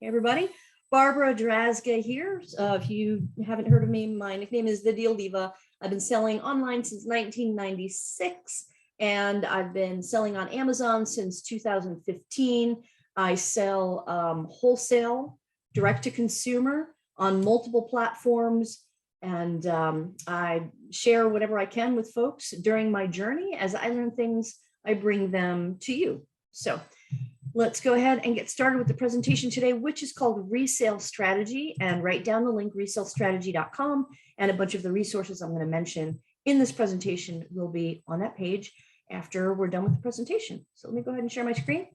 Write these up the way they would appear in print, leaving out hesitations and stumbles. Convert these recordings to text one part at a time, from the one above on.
Hey everybody, Barbara Drazga here. If you haven't heard of me, my nickname is the Deal Diva. I've been selling online since 1996, and I've been selling on Amazon since 2015. I sell wholesale, direct to consumer on multiple platforms, and I share whatever I can with folks during my journey. As I learn things, I bring them to you. So let's go ahead and get started with the presentation today, which is called Resale Strategy, and write down the link resalestrategy.com, and a bunch of the resources I'm going to mention in this presentation will be on that page after we're done with the presentation. So let me go ahead and share my screen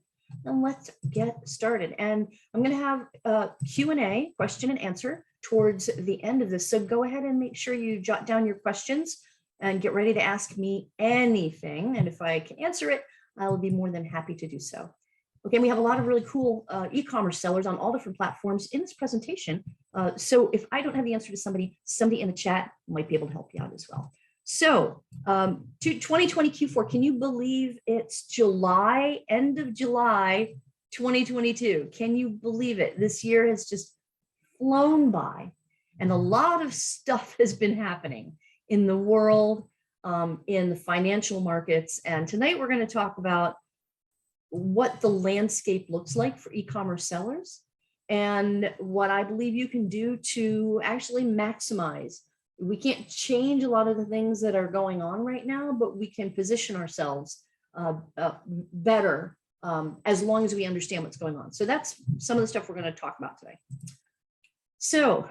and let's get started. And I'm going to have a Q&A, question and answer, towards the end of this. So go ahead and make sure you jot down your questions and get ready to ask me anything. And if I can answer it, I'll be more than happy to do so. Okay, we have a lot of really cool e-commerce sellers on all different platforms in this presentation. So if I don't have the answer to somebody in the chat might be able to help you out as well. So 2020 Q4, can you believe it's July, end of July, 2022? Can you believe it? This year has just flown by, and a lot of stuff has been happening in the world, in the financial markets. And tonight we're going to talk about what the landscape looks like for e-commerce sellers and what I believe you can do to actually maximize. We can't change a lot of the things that are going on right now, but we can position ourselves better as long as we understand what's going on. So that's some of the stuff we're going to talk about today. So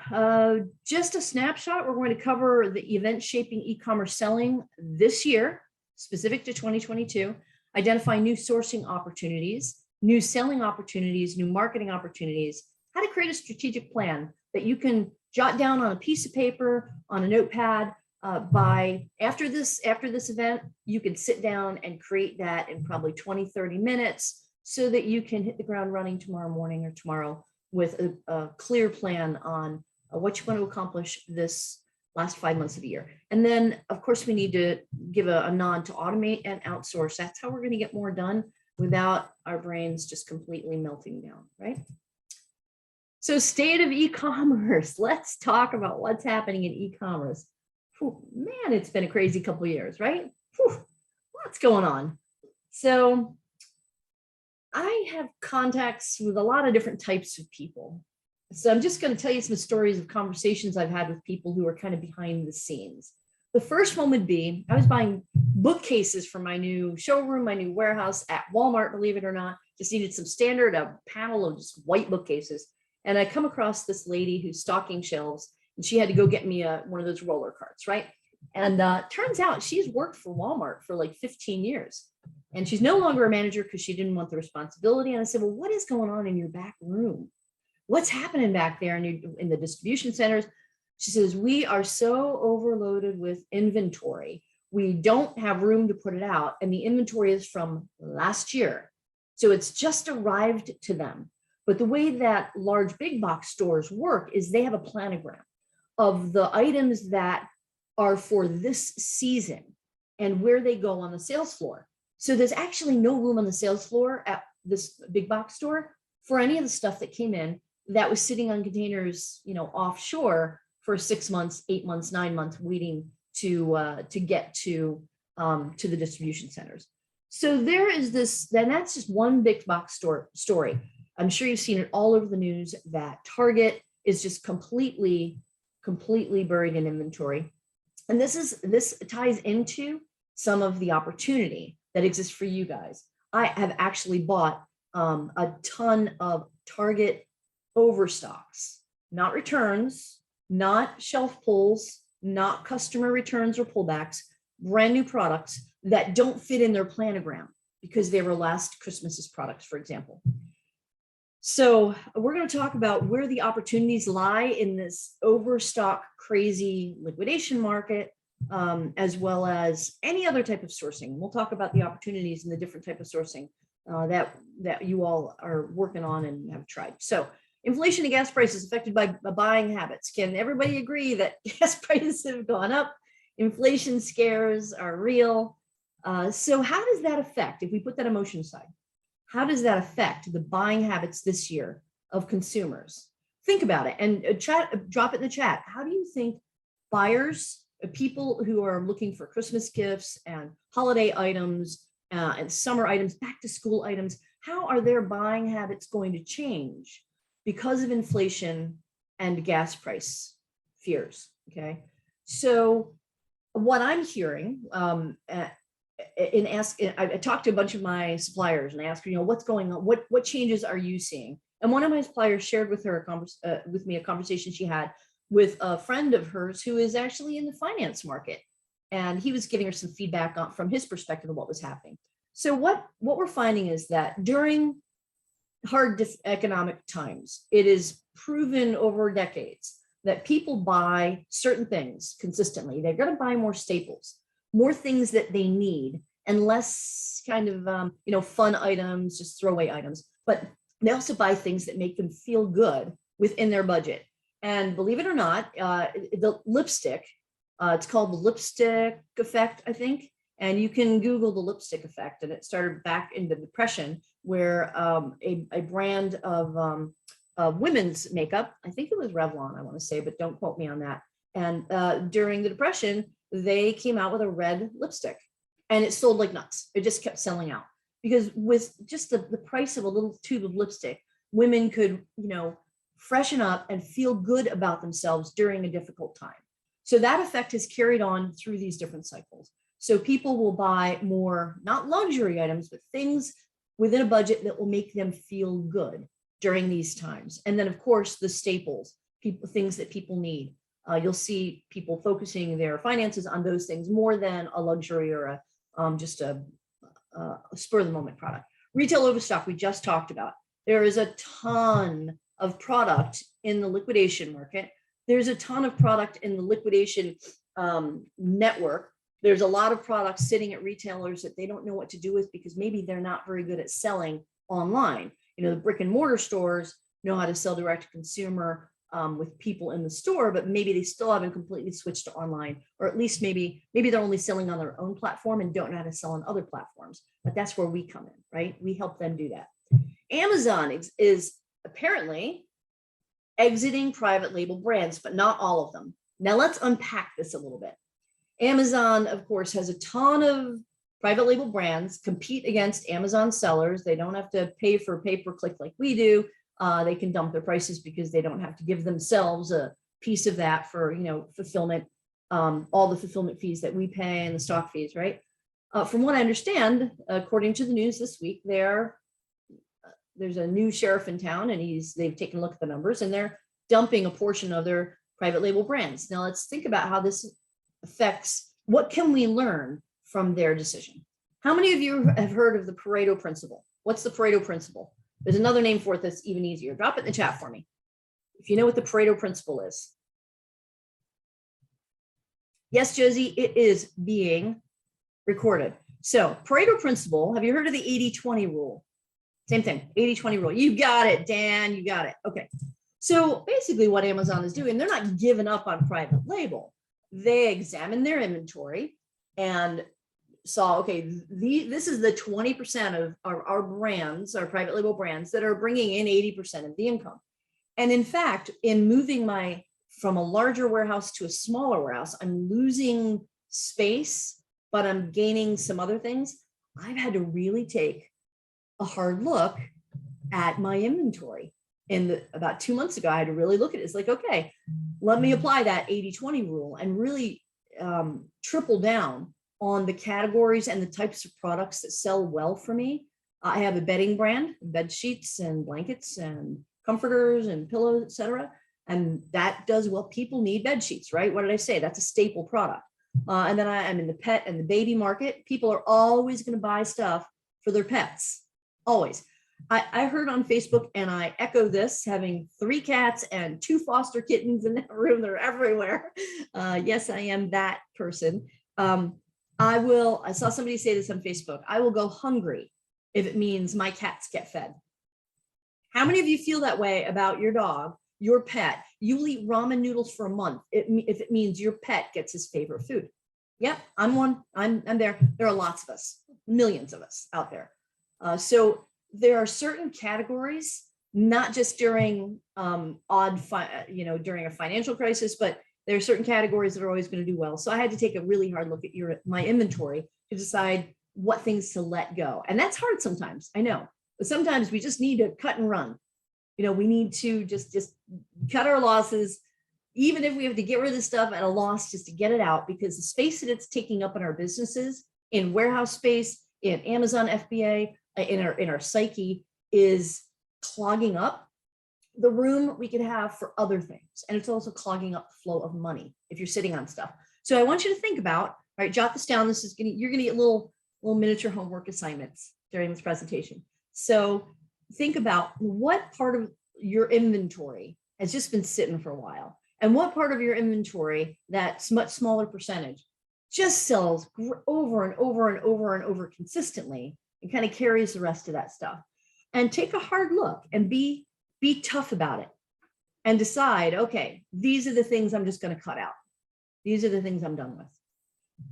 just a snapshot, we're going to cover the event shaping e-commerce selling this year, specific to 2022. Identify new sourcing opportunities, new selling opportunities, new marketing opportunities, how to create a strategic plan that you can jot down on a piece of paper, on a notepad. After this event, you can sit down and create that in probably 20, 30 minutes so that you can hit the ground running tomorrow morning or tomorrow with a clear plan on what you want to accomplish this last 5 months of the year. And then, of course, we need to give a nod to automate and outsource. That's how we're going to get more done without our brains just completely melting down, right? So state of e-commerce. Let's talk about what's happening in e-commerce. Man, it's been a crazy couple of years, right? What's going on? So I have contacts with a lot of different types of people. So I'm just going to tell you some stories of conversations I've had with people who are kind of behind the scenes. The first one would be, I was buying bookcases for my new showroom, my new warehouse at Walmart, believe it or not. Just needed some standard, a panel of just white bookcases. And I come across this lady who's stocking shelves, and she had to go get me one of those roller carts, right? And turns out she's worked for Walmart for like 15 years. And she's no longer a manager because she didn't want the responsibility. And I said, well, what is going on in your back room? What's happening back there in the distribution centers? She says, we are so overloaded with inventory. We don't have room to put it out. And the inventory is from last year. So it's just arrived to them. But the way that large big box stores work is they have a planogram of the items that are for this season and where they go on the sales floor. So there's actually no room on the sales floor at this big box store for any of the stuff that came in that was sitting on containers, offshore for 6 months, 8 months, 9 months, waiting to get to the distribution centers. So there is this, then that's just one big box story. I'm sure you've seen it all over the news that Target is just completely buried in inventory. And this ties into some of the opportunity that exists for you guys. I have actually bought a ton of Target overstocks, not returns, not shelf pulls, not customer returns or pullbacks, brand new products that don't fit in their planogram because they were last Christmas's products, for example. So we're going to talk about where the opportunities lie in this overstock crazy liquidation market, as well as any other type of sourcing. We'll talk about the opportunities and the different type of sourcing that you all are working on and have tried. So inflation and gas prices affected by buying habits. Can everybody agree that gas prices have gone up? Inflation scares are real. So how does that affect, if we put that emotion aside, how does that affect the buying habits this year of consumers. Think about it and drop it in the chat. How do you think buyers, people who are looking for Christmas gifts and holiday items and summer items, back to school items, how are their buying habits going to change because of inflation and gas price fears? Okay, so what I'm hearing I talked to a bunch of my suppliers and I asked, what's going on? What changes are you seeing? And one of my suppliers shared with me a conversation she had with a friend of hers who is actually in the finance market. And he was giving her some feedback from his perspective of what was happening. So what we're finding is that during hard economic times, it is proven over decades that people buy certain things consistently. They're going to buy more staples, more things that they need, and less kind of, fun items, just throwaway items. But they also buy things that make them feel good within their budget. And believe it or not, the lipstick, it's called the lipstick effect, I think. And you can Google the lipstick effect. And it started back in the Depression, where a brand of women's makeup, I think it was Revlon, I want to say, but don't quote me on that. And during the Depression, they came out with a red lipstick and it sold like nuts. It just kept selling out because with just the price of a little tube of lipstick, women could, freshen up and feel good about themselves during a difficult time. So that effect has carried on through these different cycles. So people will buy more, not luxury items, but things within a budget that will make them feel good during these times. And then of course, the staples, things that people need. You'll see people focusing their finances on those things more than a luxury or just a spur of the moment product. Retail overstock, we just talked about. There is a ton of product in the liquidation market. There's a ton of product in the liquidation network. There's a lot of products sitting at retailers that they don't know what to do with because maybe they're not very good at selling online. The brick and mortar stores know how to sell direct to consumer with people in the store, but maybe they still haven't completely switched to online, or at least maybe they're only selling on their own platform and don't know how to sell on other platforms. But that's where we come in, right? We help them do that. Amazon is apparently exiting private label brands, but not all of them. Now let's unpack this a little bit. Amazon, of course, has a ton of private label brands compete against Amazon sellers. They don't have to pay for pay-per-click like we do. They can dump their prices because they don't have to give themselves a piece of that for, fulfillment, all the fulfillment fees that we pay and the stock fees, right? From what I understand, according to the news this week, there's a new sheriff in town and they've taken a look at the numbers and they're dumping a portion of their private label brands. Now let's think about how this affects, what can we learn from their decision? How many of you have heard of the Pareto Principle? What's the Pareto Principle? There's another name for it that's even easier. Drop it in the chat for me if you know what the Pareto Principle is. Yes, Josie, it is being recorded. So Pareto Principle, have you heard of the 80-20 rule? Same thing, 80-20 rule. You got it, Dan, you got it. Okay. So basically what Amazon is doing, they're not giving up on private label. They examine their inventory and saw, okay, this is the 20% of our brands, our private label brands that are bringing in 80% of the income. And in fact, in moving from a larger warehouse to a smaller warehouse, I'm losing space, but I'm gaining some other things. I've had to really take a hard look at my inventory. And about 2 months ago, I had to really look at it. It's like, okay, let me apply that 80-20 rule and really triple down on the categories and the types of products that sell well for me. I have a bedding brand, bed sheets and blankets and comforters and pillows, etc. And that does well. People need bed sheets, right? What did I say? That's a staple product. And then I'm in the pet and the baby market. People are always going to buy stuff for their pets, always. I heard on Facebook, and I echo this, having 3 cats and 2 foster kittens in that room. They're everywhere. Yes, I am that person. I saw somebody say this on Facebook. I will go hungry if it means my cats get fed. How many of you feel that way about your dog, your pet? You will eat ramen noodles for a month if it means your pet gets his favorite food. Yep, I'm one. I'm there. There are lots of us, millions of us out there. So there are certain categories not just during during a financial crisis, but there are certain categories that are always going to do well. So I had to take a really hard look at my inventory to decide what things to let go. And that's hard sometimes, I know, but sometimes we just need to cut and run. We need to just cut our losses, even if we have to get rid of the stuff at a loss, just to get it out, because the space that it's taking up in our businesses, in warehouse space, in Amazon FBA, in our psyche, is clogging up the room we could have for other things. And it's also clogging up the flow of money if you're sitting on stuff. So I want you to think about, all right, jot this down. You're gonna get little miniature homework assignments during this presentation. So think about what part of your inventory has just been sitting for a while, and what part of your inventory, that's much smaller percentage, just sells over and over and over and over consistently, and kind of carries the rest of that stuff. And take a hard look and be tough about it, and decide, okay, these are the things I'm just going to cut out. These are the things I'm done with.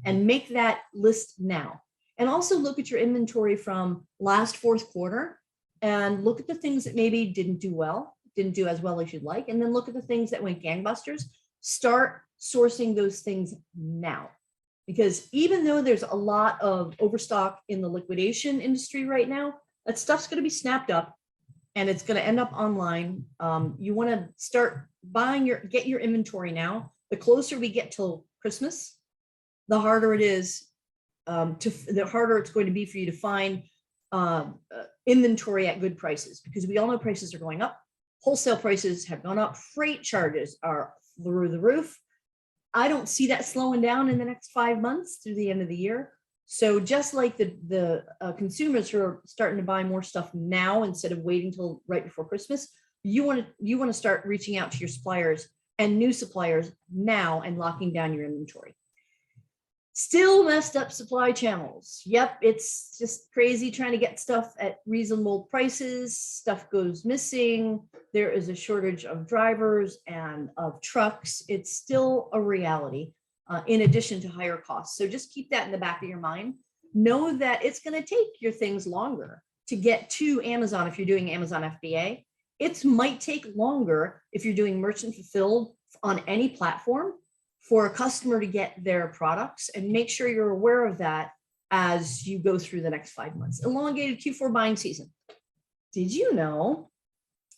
And make that list now. And also look at your inventory from last fourth quarter, and look at the things that maybe didn't do as well as you'd like. And then look at the things that went gangbusters. Start sourcing those things now. Because even though there's a lot of overstock in the liquidation industry right now, that stuff's going to be snapped up and it's going to end up online. You want to start get your inventory now. The closer we get till Christmas, the harder it is the harder it's going to be for you to find inventory at good prices, because we all know prices are going up. Wholesale prices have gone up. Freight charges are through the roof. I don't see that slowing down in the next 5 months through the end of the year. So just like the consumers who are starting to buy more stuff now instead of waiting till right before Christmas, you want to start reaching out to your suppliers and new suppliers now and locking down your inventory. Still messed up supply channels. Yep, it's just crazy trying to get stuff at reasonable prices. Stuff goes missing. There is a shortage of drivers and of trucks. It's still a reality, in addition to higher costs. So just keep that in the back of your mind. Know that it's going to take your things longer to get to Amazon if you're doing Amazon FBA. It might take longer if you're doing merchant fulfilled on any platform for a customer to get their products, and make sure you're aware of that as you go through the next 5 months. Elongated Q4 buying season. Did you know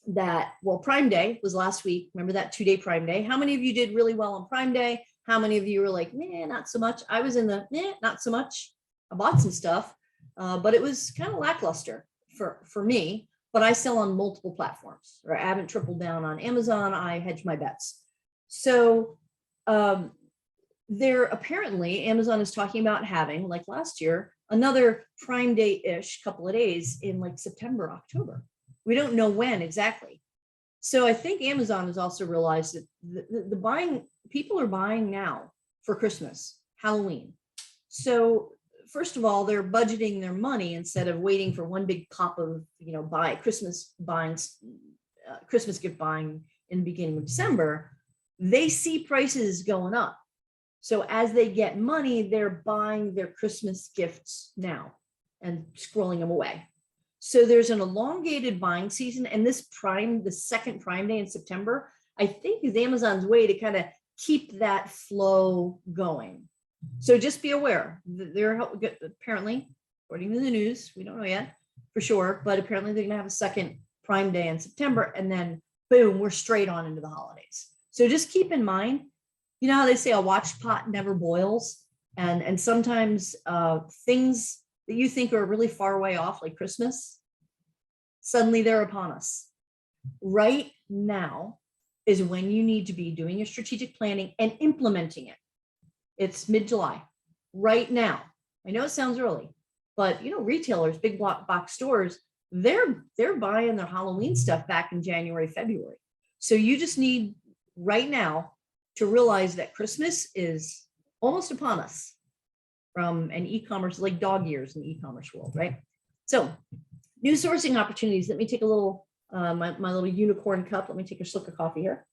that, well, Prime Day was last week. Remember that 2-day Prime Day? How many of you did really well on Prime Day? How many of you were like, nah, not so much? I was in the, nah, not so much. I bought some stuff, but it was kind of lackluster for me, but I sell on multiple platforms, or I haven't tripled down on Amazon. I hedge my bets. So there apparently Amazon is talking about having, like last year, another Prime Day-ish couple of days in like September, October. We don't know when exactly. So I think Amazon has also realized that the buying, people are buying now for Christmas, Halloween. So first of all, they're budgeting their money instead of waiting for one big pop of, Christmas gift buying in the beginning of December. They see prices going up. So as they get money, they're buying their Christmas gifts now and scrolling them away. So there's an elongated buying season, and the second Prime Day in September, I think is Amazon's way to kind of keep that flow going. So just be aware. They're apparently, according to the news, we don't know yet for sure, but apparently they're gonna have a second Prime Day in September, and then boom, we're straight on into the holidays. So just keep in mind, you know how they say a watched pot never boils, and sometimes things that you think are really far away off, like Christmas, suddenly they're upon us. Right now is when you need to be doing your strategic planning and implementing it. It's mid-July, right now. I know it sounds early, but retailers, big box stores, they're buying their Halloween stuff back in January, February. So you just need right now to realize that Christmas is almost upon us from an e-commerce, like dog years in the e-commerce world, right? So new sourcing opportunities. Let me take a little, my little unicorn cup. Let me take a slip of coffee here.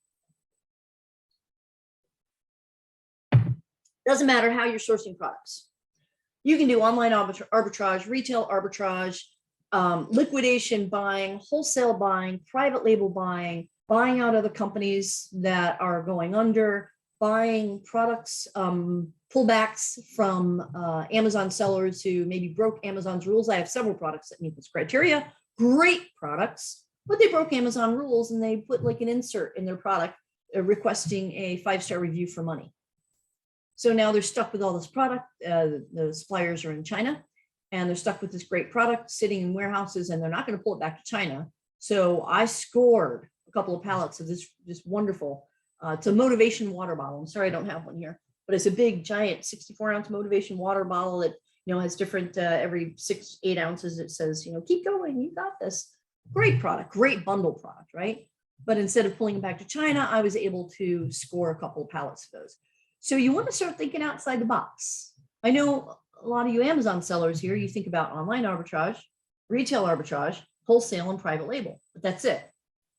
Doesn't matter how you're sourcing products. You can do online arbitrage, retail arbitrage, liquidation buying, wholesale buying, private label buying, buying out other companies that are going under, buying products, pullbacks from Amazon sellers who maybe broke Amazon's rules. I have several products that meet this criteria, great products, but they broke Amazon rules and they put like an insert in their product requesting a 5-star review for money. So now they're stuck with all this product. The suppliers are in China and they're stuck with this great product sitting in warehouses and they're not going to pull it back to China. So I scored a couple of pallets of this wonderful, it's a motivation water bottle. I'm sorry, I don't have one here, but it's a big giant 64-ounce motivation water bottle that, has different, every 6-8 ounces, it says, keep going, you got this. Great product, great bundle product, right? But instead of pulling it back to China, I was able to score a couple of pallets of those. So you want to start thinking outside the box. I know a lot of you Amazon sellers here, you think about online arbitrage, retail arbitrage, wholesale, and private label, but that's it.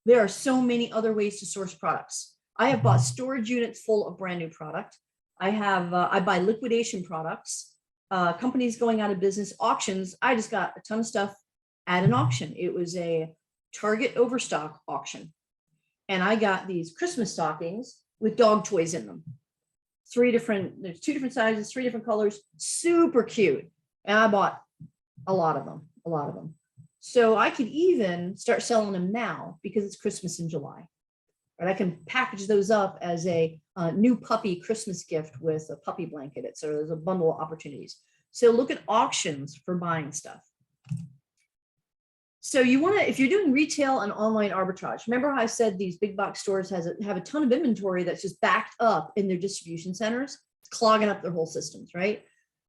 There are so many other ways to source products. I have bought storage units full of brand new product. I buy liquidation products, companies going out of business, auctions. I just got a ton of stuff at an auction. It was a Target overstock auction. And I got these Christmas stockings with dog toys in them. There's 2 different sizes, 3 different colors, super cute. And I bought a lot of them. So I could even start selling them now because it's Christmas in July. Right? I can package those up as a new puppy Christmas gift with a puppy blanket. So there's a bundle of opportunities. So look at auctions for buying stuff. So you want to, if you're doing retail and online arbitrage, remember how I said these big box stores have a ton of inventory that's just backed up in their distribution centers, clogging up their whole systems, right?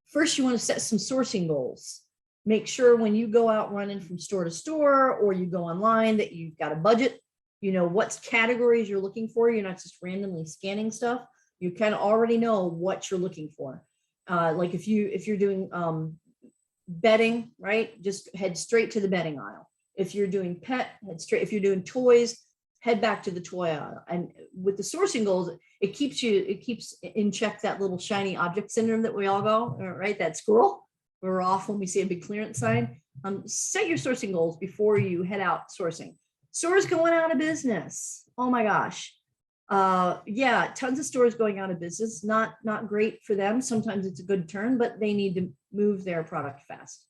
First, you want to set some sourcing goals. Make sure when you go out running from store to store or you go online that you've got a budget, what categories you're looking for. You're not just randomly scanning stuff. You kind of already know what you're looking for. Like if you're doing bedding, right? Just head straight to the bedding aisle. If you're doing pet, head straight. If you're doing toys, head back to the toy aisle. And with the sourcing goals, it keeps in check that little shiny object syndrome that we all go, right? That squirrel, we're off when we see a big clearance sign. Set your sourcing goals before you head out sourcing. Stores going out of business. Oh my gosh. Yeah, tons of stores going out of business. Not great for them. Sometimes it's a good turn, but they need to move their product fast.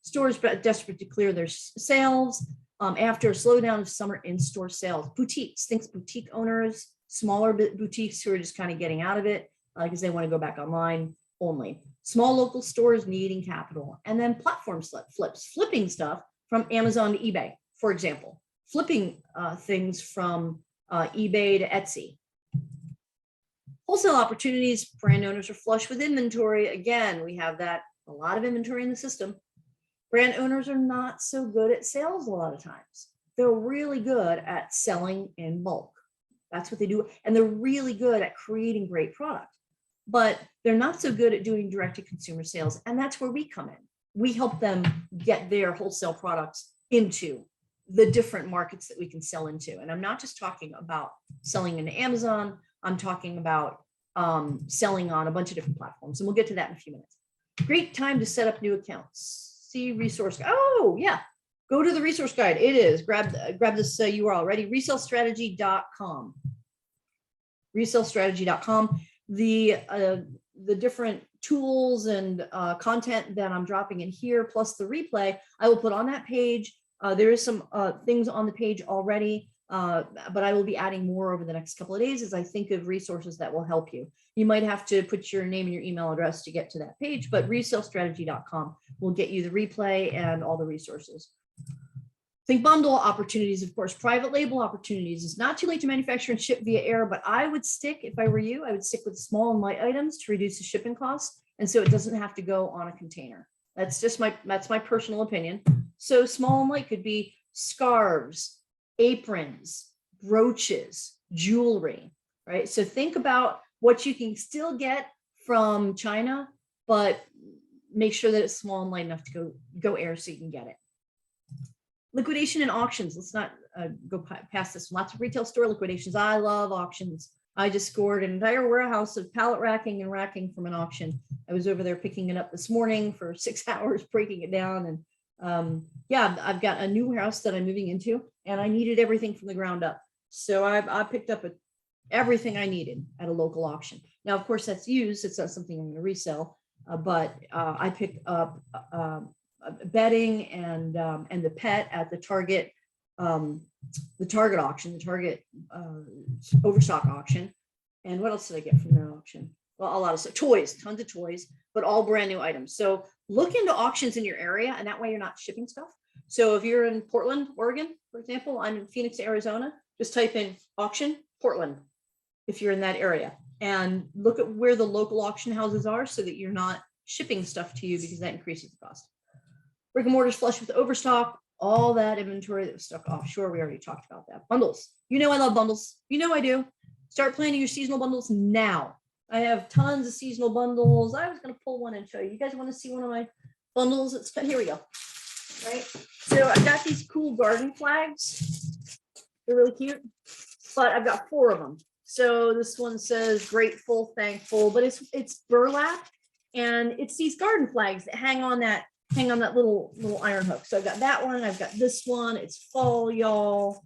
Stores desperate to clear their sales after a slowdown of summer in-store sales. Boutiques, think boutique owners, smaller boutiques who are just kind of getting out of it because they want to go back online only. Small local stores needing capital. And then platform flips, flipping stuff from Amazon to eBay, for example. Flipping things from eBay to Etsy. Wholesale opportunities, brand owners are flush with inventory. Again, we have a lot of inventory in the system. Brand owners are not so good at sales a lot of times. They're really good at selling in bulk. That's what they do. And they're really good at creating great product, but they're not so good at doing direct to consumer sales. And that's where we come in. We help them get their wholesale products into the different markets that we can sell into. And I'm not just talking about selling into Amazon. I'm talking about selling on a bunch of different platforms. And we'll get to that in a few minutes. Great time to set up new accounts. See resource. Oh yeah. Go to the resource guide. It is grab this URL. Ready? Resalestrategy.com. Resalestrategy.com. The different tools and content that I'm dropping in here, plus the replay, I will put on that page. There is some things on the page already, but I will be adding more over the next couple of days as I think of resources that will help you. You might have to put your name and your email address to get to that page, but resalestrategy.com will get you the replay and all the resources. Think bundle opportunities, of course, private label opportunities. It's not too late to manufacture and ship via air, but I would stick, if I were you, I would stick with small and light items to reduce the shipping costs. And so it doesn't have to go on a container. That's my personal opinion. So small and light could be scarves, aprons, brooches, jewelry, right? So think about what you can still get from China, but make sure that it's small and light enough to go air so you can get it. Liquidation and auctions. Let's not go past this. Lots of retail store liquidations. I love auctions. I just scored an entire warehouse of pallet racking and racking from an auction. I was over there picking it up this morning for 6 hours, breaking it down and yeah, I've got a new warehouse that I'm moving into, and I needed everything from the ground up. So I picked up everything I needed at a local auction. Now, of course, that's used. It's not something I'm going to resell, but I picked up bedding and the pet at the Target auction, the Target overstock auction. And what else did I get from that auction? Well, a lot of stuff, toys, tons of toys, but all brand new items. So look into auctions in your area, and that way you're not shipping stuff. So if you're in Portland, Oregon, for example, I'm in Phoenix, Arizona, just type in auction Portland if you're in that area, and look at where the local auction houses are so that you're not shipping stuff to you, because that increases the cost. Brick and mortar's flush with overstock, all that inventory that was stuck offshore. We already talked about that. Bundles. You know I love bundles. You know I do. Start planning your seasonal bundles now. I have tons of seasonal bundles. I was going to pull one and show you. You guys want to see one of my bundles? Here we go. Right. So I've got these cool garden flags. They're really cute, but I've got 4 of them. So this one says grateful, thankful, but it's burlap, and it's these garden flags that hang on that little iron hook. So I've got that one. I've got this one. It's fall, y'all.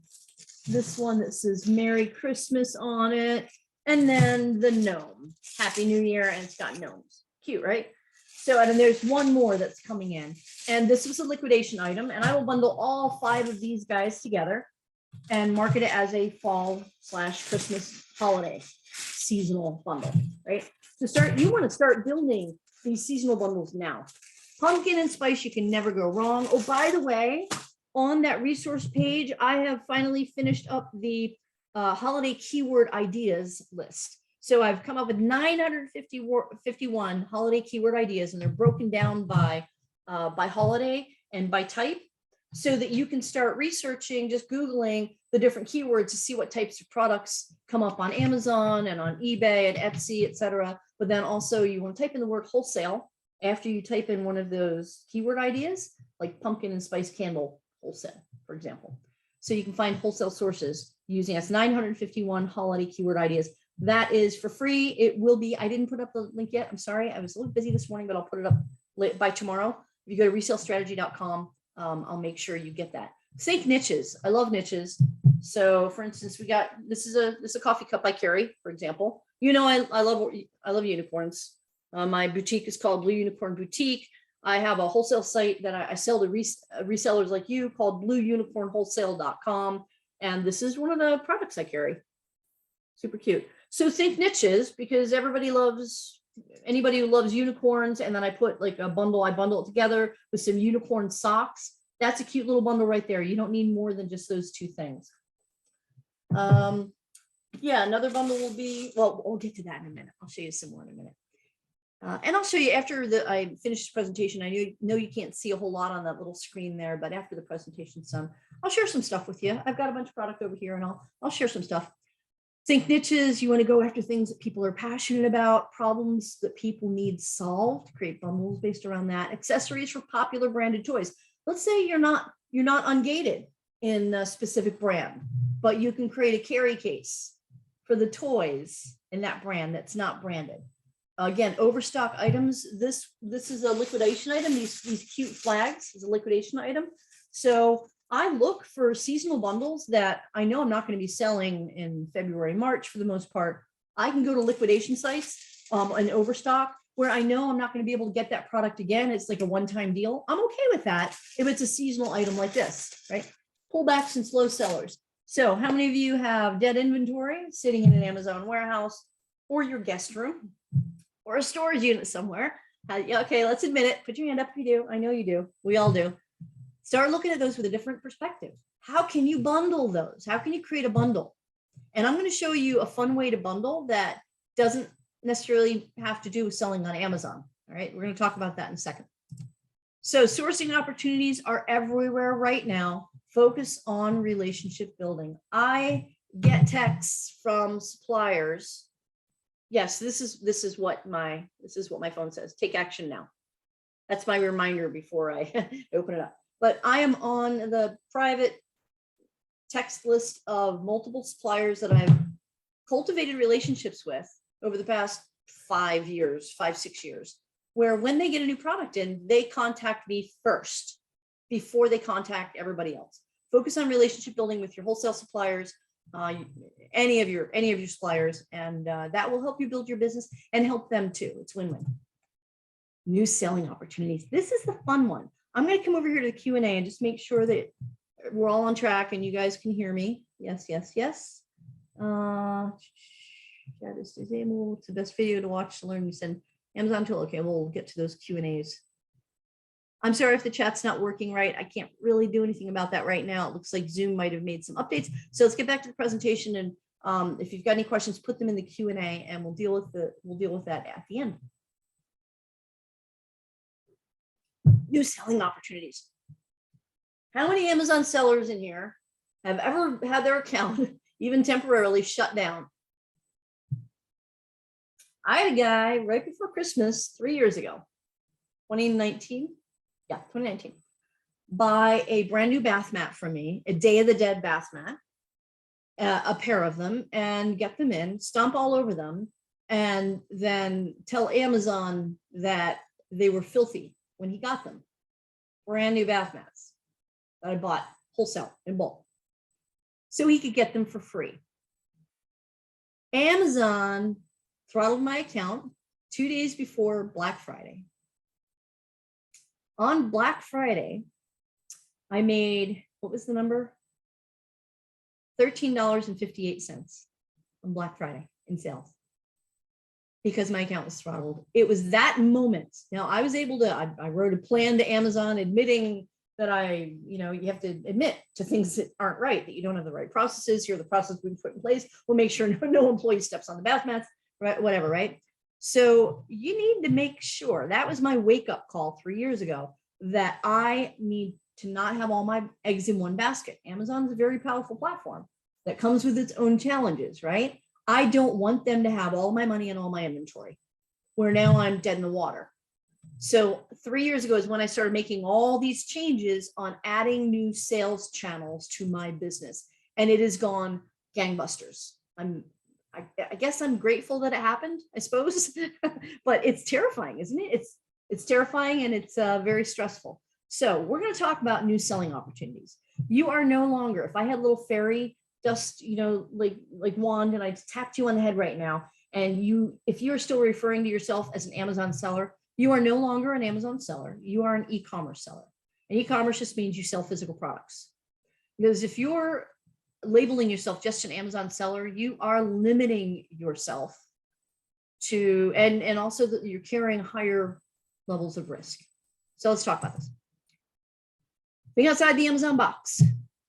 This one that says Merry Christmas on it. And then the gnome, Happy New Year, and it's got gnomes. Cute, right? So, and then there's one more that's coming in, and this was a liquidation item, and I will bundle all 5 of these guys together and market it as a fall/Christmas holiday seasonal bundle, right? You want to start building these seasonal bundles now. Pumpkin and spice, you can never go wrong. Oh, by the way, on that resource page, I have finally finished up the holiday keyword ideas list. So I've come up with 951 holiday keyword ideas, and they're broken down by holiday and by type, so that you can start researching, just Googling the different keywords to see what types of products come up on Amazon and on eBay and Etsy, etc. But then also you want to type in the word wholesale after you type in one of those keyword ideas, like pumpkin and spice candle wholesale, for example. So you can find wholesale sources using us 951 holiday keyword ideas. That is for free. It will be, I didn't put up the link yet. I'm sorry. I was a little busy this morning, but I'll put it up by tomorrow. If you go to resalestrategy.com, I'll make sure you get that. Think niches. I love niches. So for instance, we got, this is a coffee cup I carry, for example. You know, I love unicorns. My boutique is called Blue Unicorn Boutique. I have a wholesale site that I sell to resellers like you called blueunicornwholesale.com. And this is one of the products I carry. Super cute. So think niches, because anybody who loves unicorns, and then I put like I bundle it together with some unicorn socks. That's a cute little bundle right there. You don't need more than just those 2 things. Yeah, another bundle will be, well, we'll get to that in a minute. I'll show you some more in a minute. And I'll show you after I finish the presentation. I know you can't see a whole lot on that little screen there, but after the presentation's done, I'll share some stuff with you. I've got a bunch of product over here, and I'll share some stuff. Think niches. You want to go after things that people are passionate about, problems that people need solved, create bundles based around that. Accessories for popular branded toys. Let's say you're not ungated in a specific brand, but you can create a carry case for the toys in that brand that's not branded. Again, overstock items. This is a liquidation item. These cute flags is a liquidation item. So I look for seasonal bundles that I know I'm not going to be selling in February, March for the most part. I can go to liquidation sites and overstock where I know I'm not going to be able to get that product again. It's like a one-time deal. I'm okay with that if it's a seasonal item like this, right? Pullbacks and slow sellers. So how many of you have dead inventory sitting in an Amazon warehouse or your guest room or a storage unit somewhere? Okay, let's admit it. Put your hand up if you do. I know you do. We all do. Start looking at those with a different perspective. How can you bundle those? How can you create a bundle? And I'm going to show you a fun way to bundle that doesn't necessarily have to do with selling on Amazon. All right, we're going to talk about that in a second. So sourcing opportunities are everywhere right now. Focus on relationship building. I get texts from suppliers. Yes, this is what my phone says. Take action now. That's my reminder before I open it up. But I am on the private text list of multiple suppliers that I've cultivated relationships with over the past 5 years, 5, 6 years, where when they get a new product in, they contact me first. before they contact everybody else. Focus on relationship building with your wholesale suppliers, any of your suppliers, and that will help you build your business and help them too. It's win-win. New selling opportunities. This is the fun one. I'm going to come over here to the Q&A and just make sure that we're all on track and you guys can hear me. Yes, yes, yes. Chat is disabled. It's the best video to watch to learn. You send Amazon tool. Okay, we'll get to those Q&As. I'm sorry if the chat's not working right. I can't really do anything about that right now. It looks like Zoom might have made some updates. So let's get back to the presentation, and if you've got any questions, put them in the Q&A, and we'll deal with that at the end. New selling opportunities. How many Amazon sellers in here have ever had their account, even temporarily, shut down? I had a guy right before Christmas 3 years ago, 2019. Yeah, 2019, buy a brand new bath mat from me, a Day of the Dead bath mat, a pair of them, and get them in, stomp all over them, and then tell Amazon that they were filthy when he got them. Brand new bath mats that I bought wholesale in bulk, so he could get them for free. Amazon throttled my account 2 days before Black Friday. On Black Friday, I made, what was the number? $13.58 on Black Friday in sales because my account was throttled. It was that moment. Now I was able to, I wrote a plan to Amazon admitting that you have to admit to things that aren't right, that you don't have the right processes. Here are the processes we've put in place. We'll make sure no employee steps on the bath mats, right? Whatever, right? So you need to make sure, that was my wake up call 3 years ago, that I need to not have all my eggs in one basket. Amazon is a very powerful platform that comes with its own challenges, right? I don't want them to have all my money and all my inventory, where now I'm dead in the water. So 3 years ago is when I started making all these changes on adding new sales channels to my business. And it has gone gangbusters. I guess I'm grateful that it happened, I suppose, but it's terrifying, isn't it? It's terrifying, and it's very stressful. So we're going to talk about new selling opportunities. You are no longer, if I had a little fairy dust, like wand, and I tapped you on the head right now, and if you're still referring to yourself as an Amazon seller, you are no longer an Amazon seller. You are an e-commerce seller. And e-commerce just means you sell physical products. Because if you're labeling yourself just an Amazon seller, you are limiting yourself to, and also that you're carrying higher levels of risk. So let's talk about this. Being outside the Amazon box.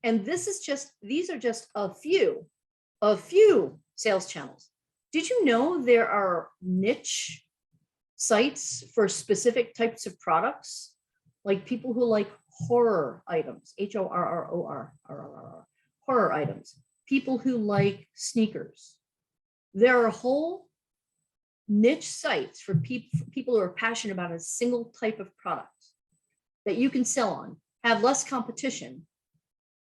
And these are just a few sales channels. Did you know there are niche sites for specific types of products? Like people who like horror items, HORROR, horror items, people who like sneakers. There are whole niche sites for people who are passionate about a single type of product that you can sell on, have less competition,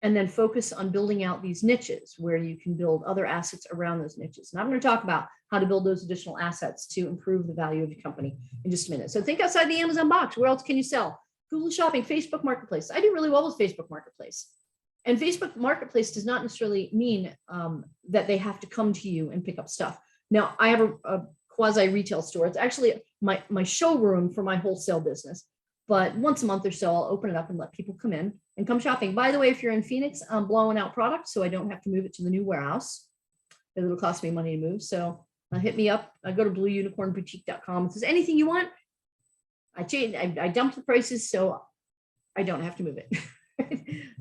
and then focus on building out these niches where you can build other assets around those niches. And I'm going to talk about how to build those additional assets to improve the value of your company in just a minute. So think outside the Amazon box. Where else can you sell? Google Shopping, Facebook Marketplace. I do really well with Facebook Marketplace. And Facebook Marketplace does not necessarily mean that they have to come to you and pick up stuff. Now, I have a quasi retail store. It's actually my showroom for my wholesale business. But once a month or so, I'll open it up and let people come in and come shopping. By the way, if you're in Phoenix, I'm blowing out products, so I don't have to move it to the new warehouse. It'll cost me money to move. So hit me up. I go to blueunicornboutique.com. If there's anything you want, I dumped the prices so I don't have to move it.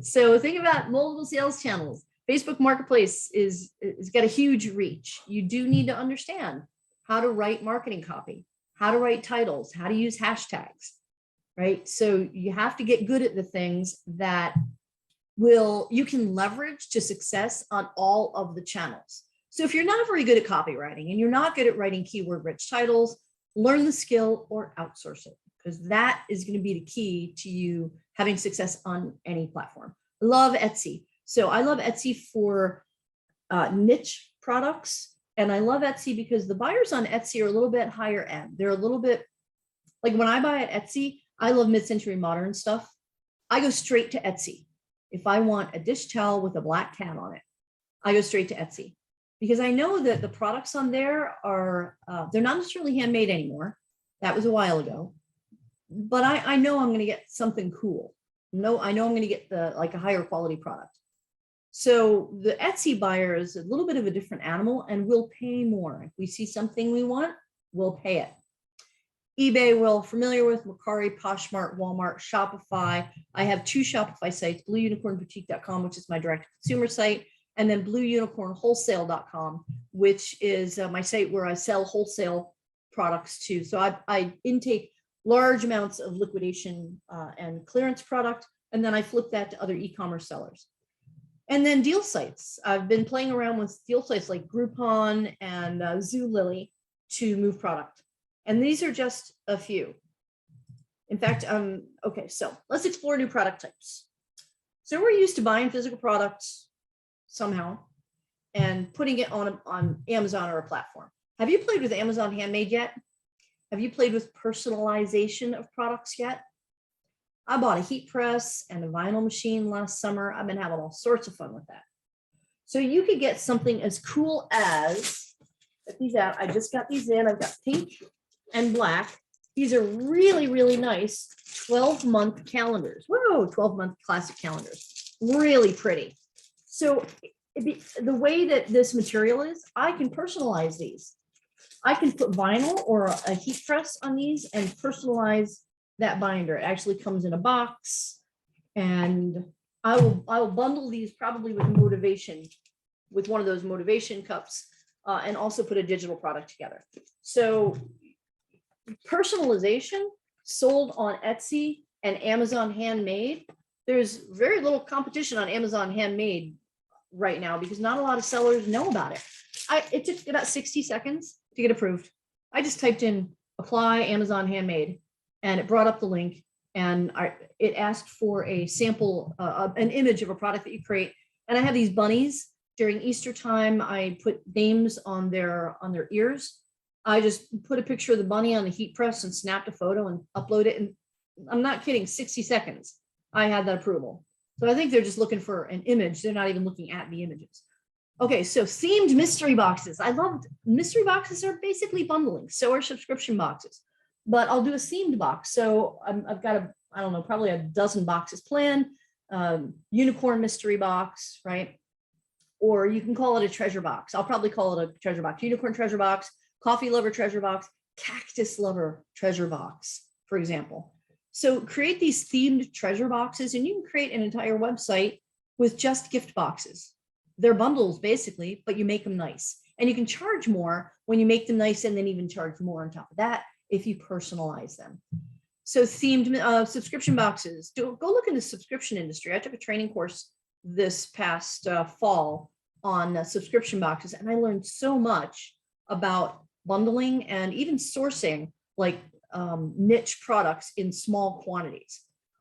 So think about multiple sales channels. Facebook Marketplace is got a huge reach. You do need to understand how to write marketing copy, how to write titles, how to use hashtags, right? So you have to get good at the things that you can leverage to success on all of the channels. So if you're not very good at copywriting and you're not good at writing keyword-rich titles, learn the skill or outsource it, because that is going to be the key to you having success on any platform. I love Etsy. So I love Etsy for niche products. And I love Etsy because the buyers on Etsy are a little bit higher end. They're a little bit, like when I buy at Etsy, I love mid-century modern stuff. I go straight to Etsy. If I want a dish towel with a black cat on it, I go straight to Etsy because I know that the products on there are, they're not necessarily handmade anymore. That was a while ago, but I know I'm going to get something cool. No, I know I'm going to get like a higher quality product. So the Etsy buyer is a little bit of a different animal and we'll pay more. If we see something we want, we'll pay it. eBay, we're familiar with Mercari, Poshmark, Walmart, Shopify. I have 2 Shopify sites, blueunicornboutique.com, which is my direct consumer site, and then blueunicornwholesale.com, which is my site where I sell wholesale products to. So I intake large amounts of liquidation and clearance product, and then I flip that to other e-commerce sellers. And then deal sites. I've been playing around with deal sites like Groupon and Zulily to move product. And these are just a few. In fact, okay, so let's explore new product types. So we're used to buying physical products somehow and putting it on Amazon or a platform. Have you played with Amazon Handmade yet? Have you played with personalization of products yet? I bought a heat press and a vinyl machine last summer. I've been having all sorts of fun with that. So you could get something as cool as, get these out. I just got these in. I've got pink and black. These are really, really nice 12-month calendars. Whoa, 12-month classic calendars. Really pretty. So the way that this material is, I can personalize these. I can put vinyl or a heat press on these and personalize that binder. It actually comes in a box, and I will bundle these probably with motivation, with one of those motivation cups, and also put a digital product together. So personalization sold on Etsy and Amazon Handmade. There's very little competition on Amazon Handmade right now because not a lot of sellers know about it. It took about 60 seconds to get approved. I just typed in apply Amazon Handmade and it brought up the link, and it asked for a sample, an image of a product that you create. And I have these bunnies. During Easter time, I put names on their ears. I just put a picture of the bunny on the heat press and snapped a photo and upload it. And I'm not kidding, 60 seconds, I had that approval. So I think they're just looking for an image. They're not even looking at the images. Okay, so themed mystery boxes. I loved mystery boxes are basically bundling. So are subscription boxes. But I'll do a themed box. So I've got I don't know, probably a dozen boxes planned. Unicorn mystery box, right? Or you can call it a treasure box. I'll probably call it a treasure box. Unicorn treasure box, coffee lover treasure box, cactus lover treasure box, for example. So create these themed treasure boxes, and you can create an entire website with just gift boxes. They're bundles basically, but you make them nice. And you can charge more when you make them nice, and then even charge more on top of that if you personalize them. So themed subscription boxes. Go look in the subscription industry. I took a training course this past fall on subscription boxes, and I learned so much about bundling and even sourcing like niche products in small quantities.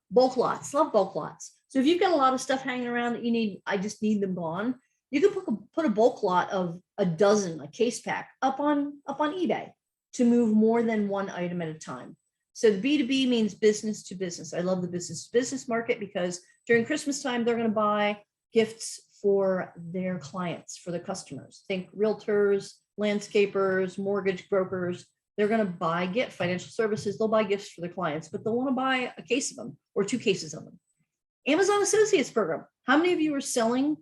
Bulk lots, love bulk lots. So if you've got a lot of stuff hanging around that you need, I just need them gone, you can put a bulk lot of a dozen, a case pack up on eBay to move more than one item at a time. So the B2B means business to business. I love the business to business market because during Christmas time, they're going to buy gifts for their clients, for their customers. Think realtors, landscapers, mortgage brokers. They're going to buy financial services. They'll buy gifts for their clients, but they'll want to buy a case of them or 2 cases of them. Amazon Associates program. How many of you are selling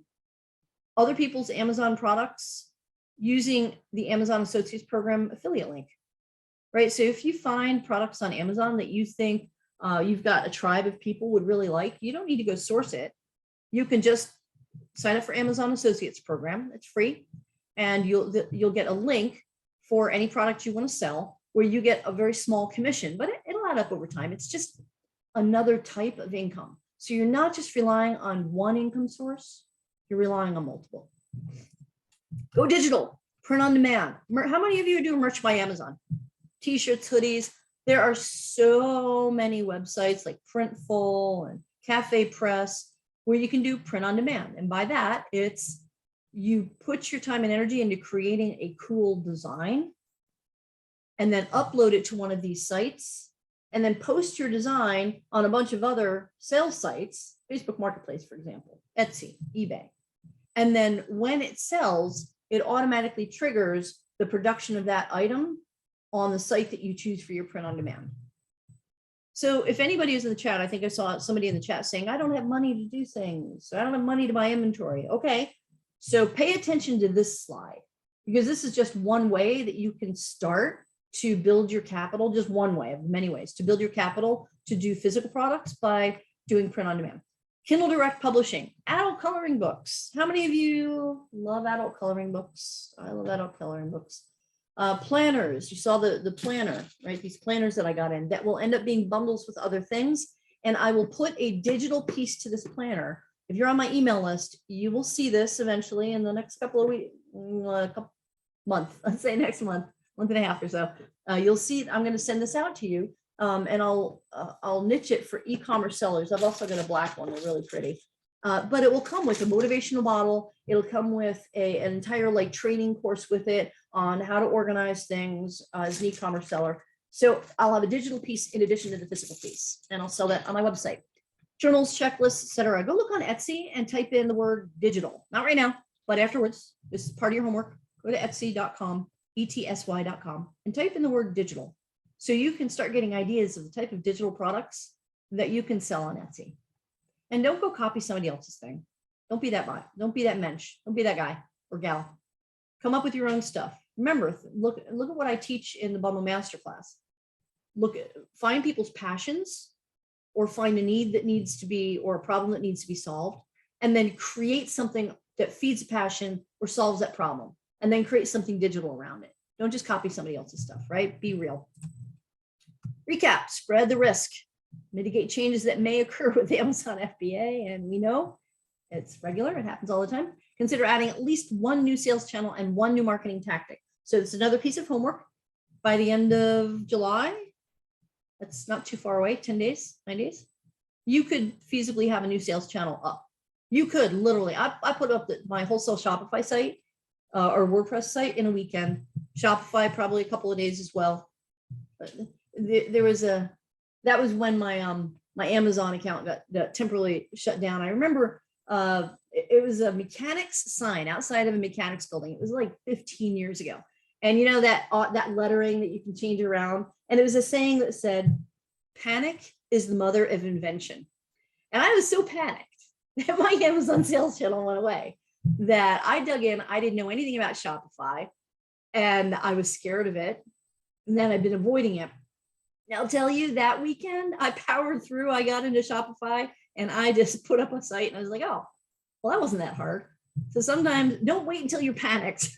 other people's Amazon products using the Amazon Associates program affiliate link? Right. So if you find products on Amazon that you think you've got a tribe of people would really like, you don't need to go source it. You can just sign up for Amazon Associates program. It's free. And you'll get a link for any product you want to sell where you get a very small commission, but it'll add up over time. It's just another type of income. So you're not just relying on one income source, you're relying on multiple. Go digital, print on demand. How many of you do merch by Amazon? T-shirts, hoodies. There are so many websites like Printful and Cafe Press where you can do print on demand. And by that, it's you put your time and energy into creating a cool design and then upload it to one of these sites. and then post your design on a bunch of other sales sites, Facebook Marketplace, for example, Etsy, eBay. And then when it sells, it automatically triggers the production of that item on the site that you choose for your print on demand. So if anybody is in the chat, I think I saw somebody in the chat saying, I don't have money to do things. I don't have money to buy inventory. Okay, so pay attention to this slide, because this is just one way that you can start to build your capital, just one way of many ways to build your capital to do physical products by doing print on demand. Kindle Direct Publishing, adult coloring books. How many of you love adult coloring books? I love adult coloring books. Planners, you saw the planner, right? These planners that I got in that will end up being bundles with other things. And I will put a digital piece to this planner. If you're on my email list, you will see this eventually in the next couple of weeks, month, let's say next month and a half or so. You'll see, I'm going to send this out to you. And I'll niche it for e-commerce sellers. I've also got a black one, they're really pretty. But it will come with a motivational model. It'll come with an entire like training course with it on how to organize things as an e-commerce seller. So I'll have a digital piece in addition to the physical piece, and I'll sell that on my website. Journals, checklists, etc. Go look on Etsy and type in the word digital. Not right now, but afterwards. This is part of your homework. Go to etsy.com, ETSY.com, and type in the word digital. So you can start getting ideas of the type of digital products that you can sell on Etsy. And don't go copy somebody else's thing. Don't be that bot. Don't be that mensch. Don't be that guy or gal. Come up with your own stuff. Remember, look at what I teach in the Bundle Masterclass. Find people's passions, or find a need that needs to be, or a problem that needs to be solved, and then create something that feeds a passion or solves that problem, and then create something digital around it. Don't just copy somebody else's stuff, right? Be real. Recap, spread the risk, mitigate changes that may occur with Amazon FBA. And we know it's regular, it happens all the time. Consider adding at least one new sales channel and one new marketing tactic. So it's another piece of homework. By the end of July, that's not too far away, 10 days, 9 days, you could feasibly have a new sales channel up. You could literally, I put up my wholesale Shopify site or WordPress site in a weekend. Shopify probably a couple of days as well. But that was when my Amazon account got temporarily shut down. I remember it was a mechanics sign outside of a mechanics building. It was like 15 years ago. And you know that lettering that you can change around. And it was a saying that said, panic is the mother of invention. And I was so panicked that my Amazon sales channel went away that I dug in. I didn't know anything about Shopify, and I was scared of it. And then I've been avoiding it. And I'll tell you, that weekend I powered through. I got into Shopify and I just put up a site, and I was like, oh, well, that wasn't that hard. So sometimes don't wait until you're panicked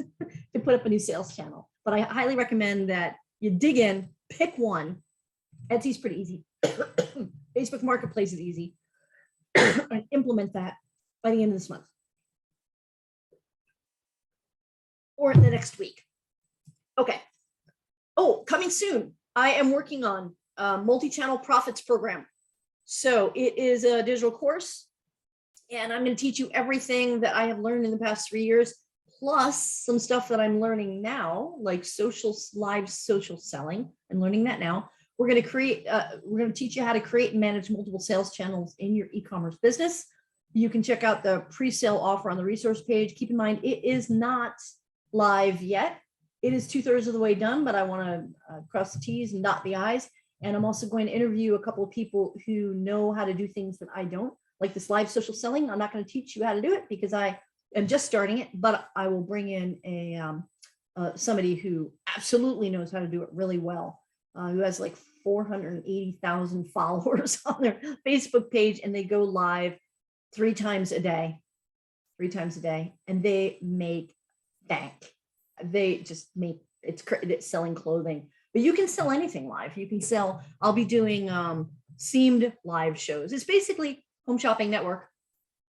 to put up a new sales channel. But I highly recommend that you dig in, pick one. Etsy's pretty easy. Facebook Marketplace is easy. And implement that by the end of this month or in the next week. Okay. Oh, coming soon. I am working on a multi-channel profits program. So it is a digital course, and I'm going to teach you everything that I have learned in the past 3 years, plus some stuff that I'm learning now, like live social selling. I'm learning that now. We're going to teach you how to create and manage multiple sales channels in your e-commerce business. You can check out the pre-sale offer on the resource page. Keep in mind, it is not live yet. It is 2/3 of the way done, but I want to cross the T's and dot the I's. And I'm also going to interview a couple of people who know how to do things that I don't, like this live social selling. I'm not going to teach you how to do it because I am just starting it, but I will bring in somebody who absolutely knows how to do it really well, who has like 480,000 followers on their Facebook page, and they go live 3 times a day, and they make bank. They just make it's selling clothing. But you can sell anything live. You can sell, I'll be doing themed live shows. It's basically Home Shopping Network,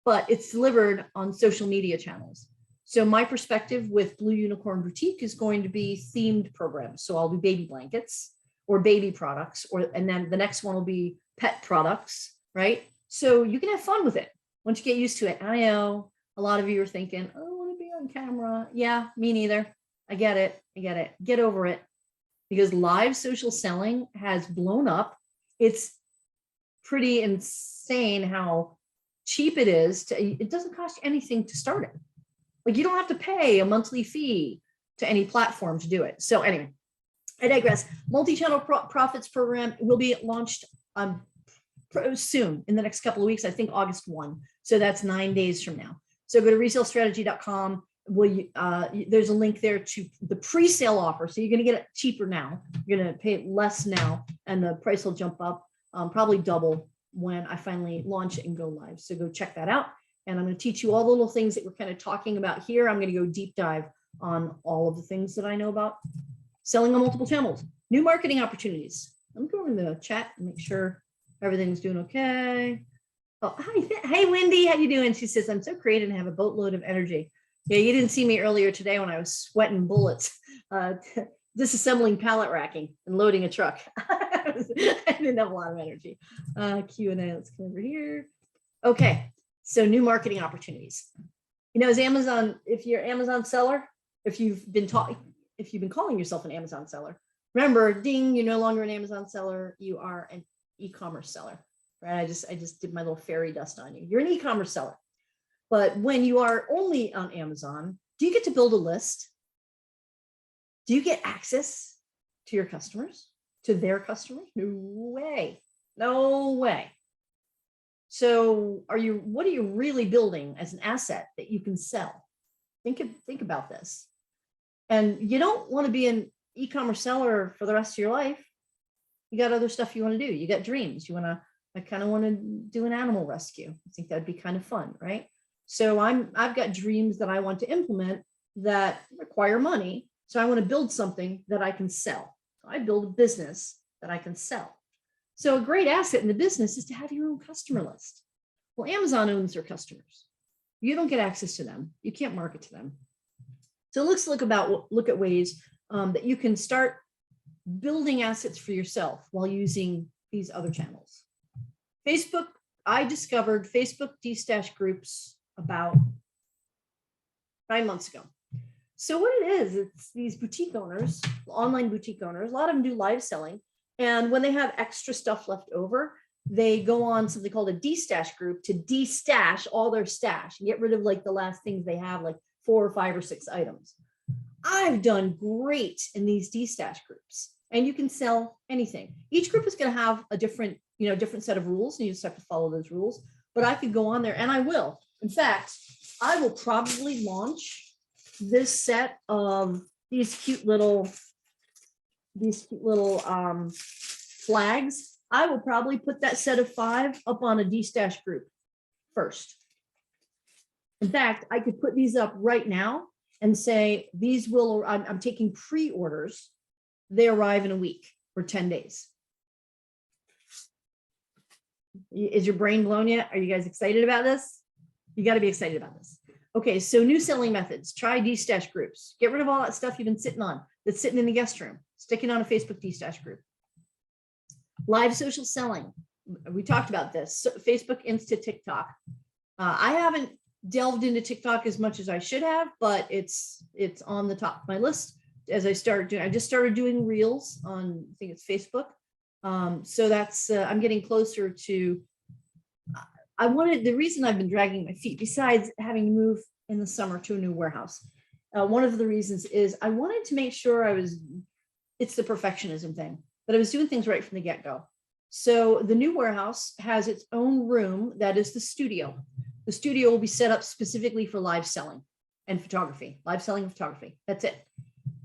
but it's delivered on social media channels. So my perspective with Blue Unicorn Boutique is going to be themed programs. So I'll do baby blankets or baby products, and then the next one will be pet products, right? So you can have fun with it once you get used to it. I know a lot of you are thinking, oh, I want to be on camera. Yeah, me neither. I get it. Get over it. Because live social selling has blown up it's pretty insane how cheap it is. It doesn't cost you anything to start it. Like you don't have to pay a monthly fee to any platform to do it. So anyway, I digress. Multi-channel profits program will be launched soon in the next couple of weeks. I think August 1. So that's 9 days from now. So go to resalestrategy.com. There's a link there to the pre-sale offer. So you're going to get it cheaper now. You're going to pay it less now, and the price will jump up probably double when I finally launch it and go live. So go check that out. And I'm going to teach you all the little things that we're kind of talking about here. I'm going to go deep dive on all of the things that I know about selling on multiple channels, new marketing opportunities. I'm going to the chat and make sure everything's doing okay. Oh, hi. Hey, Wendy, how you doing? She says, I'm so creative and have a boatload of energy. Yeah, you didn't see me earlier today when I was sweating bullets, disassembling pallet racking and loading a truck. I didn't have a lot of energy. Q&A, let's come over here. Okay, so new marketing opportunities. You know, as Amazon, if you're an Amazon seller, if you've been calling yourself an Amazon seller, remember, ding, you're no longer an Amazon seller, you are an e-commerce seller, right? I just did my little fairy dust on you. You're an e-commerce seller. But when you are only on Amazon, do you get to build a list? Do you get access to your customers, to their customers? No way. No way. So what are you really building as an asset that you can sell? Think about this. And you don't want to be an e-commerce seller for the rest of your life. You got other stuff you want to do. You got dreams. I kind of want to do an animal rescue. I think that'd be kind of fun, right? So I've got dreams that I want to implement that require money. So I want to build something that I can sell. So I build a business that I can sell. So a great asset in the business is to have your own customer list. Well, Amazon owns their customers. You don't get access to them. You can't market to them. So let's look at ways that you can start building assets for yourself while using these other channels. Facebook, I discovered Facebook de-stash groups about 9 months ago. So what it is, it's these boutique owners, online boutique owners, a lot of them do live selling. And when they have extra stuff left over, they go on something called a de-stash group to de-stash all their stash and get rid of like the last things they have, like 4 or 5 or 6 items. I've done great in these de-stash groups, and you can sell anything. Each group is going to have a different set of rules, and you just have to follow those rules. But I could go on there, and I will. In fact, I will probably launch this set of these cute little flags. I will probably put that set of 5 up on a de-stash group first. In fact, I could put these up right now and say, I'm taking pre-orders. They arrive in a week or 10 days. Is your brain blown yet? Are you guys excited about this? You got to be excited about this. Okay, so new selling methods. Try de-stash groups. Get rid of all that stuff you've been sitting on that's sitting in the guest room. Stick it on a Facebook de-stash group. Live social selling. We talked about this. So Facebook, Insta, TikTok. I haven't delved into TikTok as much as I should have, but it's on the top of my list as I just started doing reels on, I think it's Facebook. So that's, I'm getting closer to, the reason I've been dragging my feet, besides having to move in the summer to a new warehouse, one of the reasons is I wanted to make sure it's the perfectionism thing, that I was doing things right from the get-go. So the new warehouse has its own room that is the studio. The studio will be set up specifically for live selling and photography, live selling and photography. That's it.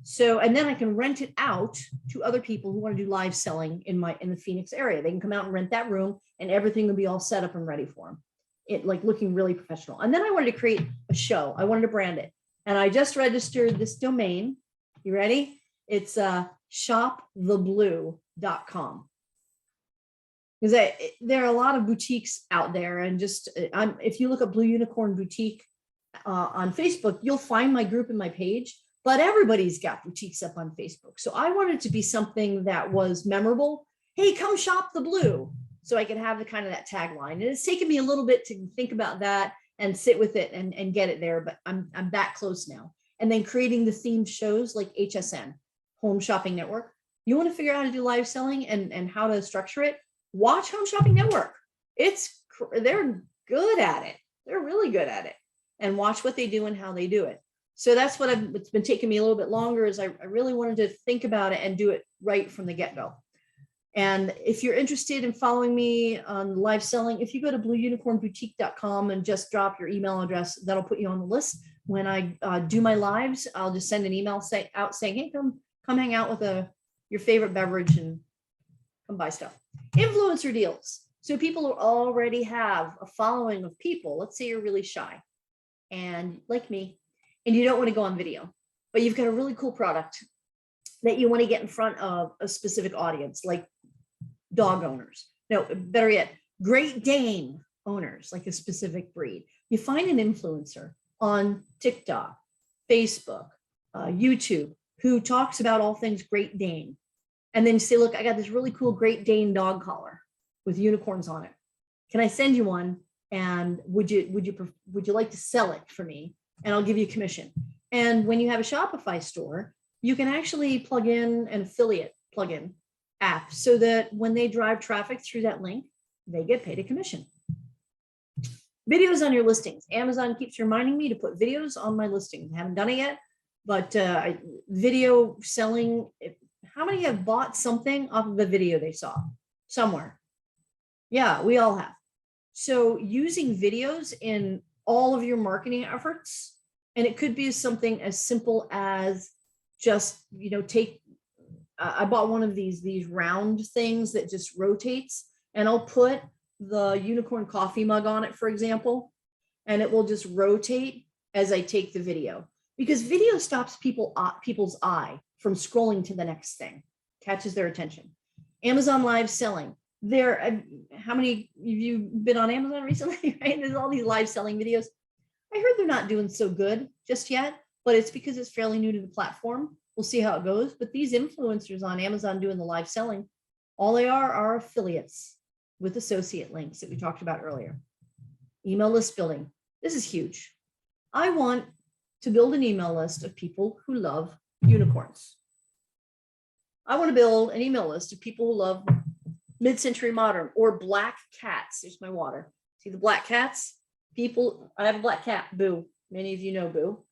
So, and then I can rent it out to other people who want to do live selling in the Phoenix area. They can come out and rent that room, and everything will be all set up and ready for them. It like looking really professional. And then I wanted to create a show. I wanted to brand it. And I just registered this domain. You ready? It's shoptheblue.com. Because there are a lot of boutiques out there, and if you look up Blue Unicorn Boutique on Facebook, you'll find my group and my page, but everybody's got boutiques up on Facebook. So I wanted it to be something that was memorable. Hey, come shop the Blue. So I could have the kind of that tagline. And it's taken me a little bit to think about that and sit with it and get it there, but I'm that close now. And then creating the themed shows like HSN, Home Shopping Network. You want to figure out how to do live selling and how to structure it? Watch Home Shopping Network. They're good at it. They're really good at it. And watch what they do and how they do it. So that's what it's been taking me a little bit longer, is I really wanted to think about it and do it right from the get-go. And if you're interested in following me on live selling, if you go to blueunicornboutique.com and just drop your email address, that'll put you on the list. When I do my lives, I'll just send an email out saying, hey, come hang out with your favorite beverage and come buy stuff. Influencer deals. So people who already have a following of people, let's say you're really shy and like me, and you don't want to go on video, but you've got a really cool product that you want to get in front of a specific audience, like dog owners. No, better yet, Great Dane owners, like a specific breed. You find an influencer on TikTok, Facebook, YouTube, who talks about all things Great Dane. And then you say, look, I got this really cool Great Dane dog collar with unicorns on it. Can I send you one? And would you like to sell it for me? And I'll give you a commission. And when you have a Shopify store, you can actually plug in an affiliate plugin app so that when they drive traffic through that link, they get paid a commission. Videos on your listings. Amazon keeps reminding me to put videos on my listings. I haven't done it yet, but video selling. How many have bought something off of a video they saw somewhere? Yeah, we all have. So using videos in all of your marketing efforts, and it could be something as simple as just, I bought one of these round things that just rotates, and I'll put the unicorn coffee mug on it, for example, and it will just rotate as I take the video, because video stops people's eye from scrolling to the next thing, catches their attention. Amazon live selling. How many of you been on Amazon recently? Right? There's all these live selling videos. I heard they're not doing so good just yet, but it's because it's fairly new to the platform. We'll see how it goes. But these influencers on Amazon doing the live selling, all they are affiliates with associate links that we talked about earlier. Email list building. This is huge. I want to build an email list of people who love unicorns. I want to build an email list of people who love mid-century modern or black cats. There's my water. See the black cats? I have a black cat, Boo. Many of you know Boo.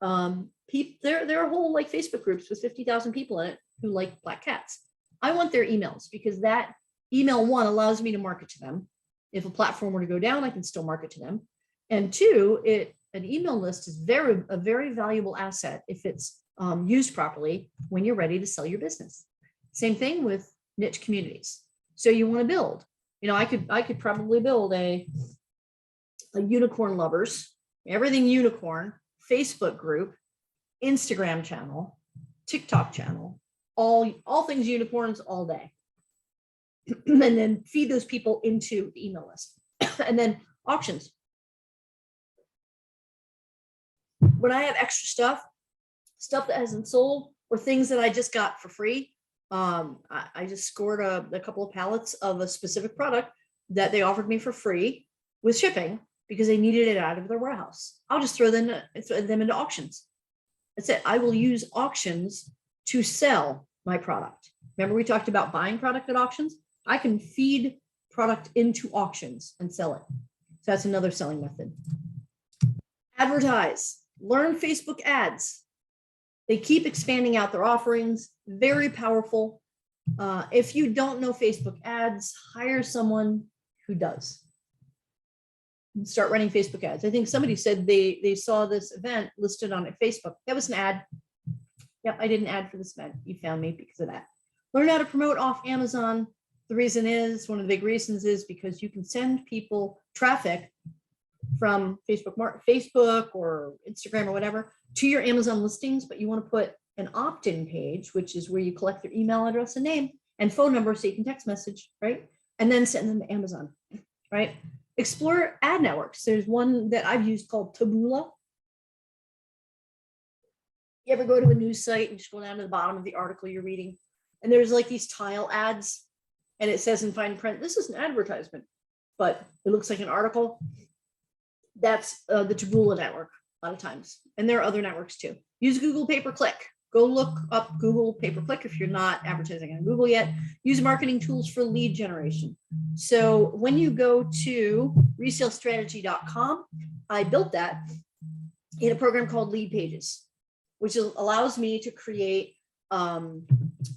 There are whole like Facebook groups with 50,000 people in it who like black cats. I want their emails because that email, one, allows me to market to them. If a platform were to go down, I can still market to them. And two, an email list is a very valuable asset if it's used properly when you're ready to sell your business. Same thing with niche communities. So you want to build, I could probably build a unicorn lovers, everything unicorn, Facebook group, Instagram channel, TikTok channel, all things unicorns all day. And then feed those people into the email list. And then auctions. When I have extra stuff that hasn't sold, or things that I just got for free, I just scored a couple of pallets of a specific product that they offered me for free with shipping because they needed it out of their warehouse. I'll just throw them into auctions. That's it. I will use auctions to sell my product. Remember we talked about buying product at auctions? I can feed product into auctions and sell it. So that's another selling method. Advertise. Learn Facebook ads. They keep expanding out their offerings. Very powerful. If you don't know Facebook ads, hire someone who does. Start running Facebook ads. I think somebody said they saw this event listed on Facebook. That was an ad. Yep, I did an ad for this event. You found me because of that. Learn how to promote off Amazon. The reason is, one of the big reasons is because you can send people traffic from Facebook or Instagram or whatever to your Amazon listings, but you want to put an opt-in page, which is where you collect their email address and name and phone number so you can text message, right? And then send them to Amazon, right? Explore ad networks. There's one that I've used called Taboola. You ever go to a news site and just go down to the bottom of the article you're reading, and there's like these tile ads, and it says in fine print, this is an advertisement, but it looks like an article. That's the Taboola network a lot of times. And there are other networks too. Use Google pay-per-click. Go look up Google pay-per-click if you're not advertising on Google yet. Use marketing tools for lead generation. So when you go to resalestrategy.com, I built that in a program called Lead Pages, which allows me to create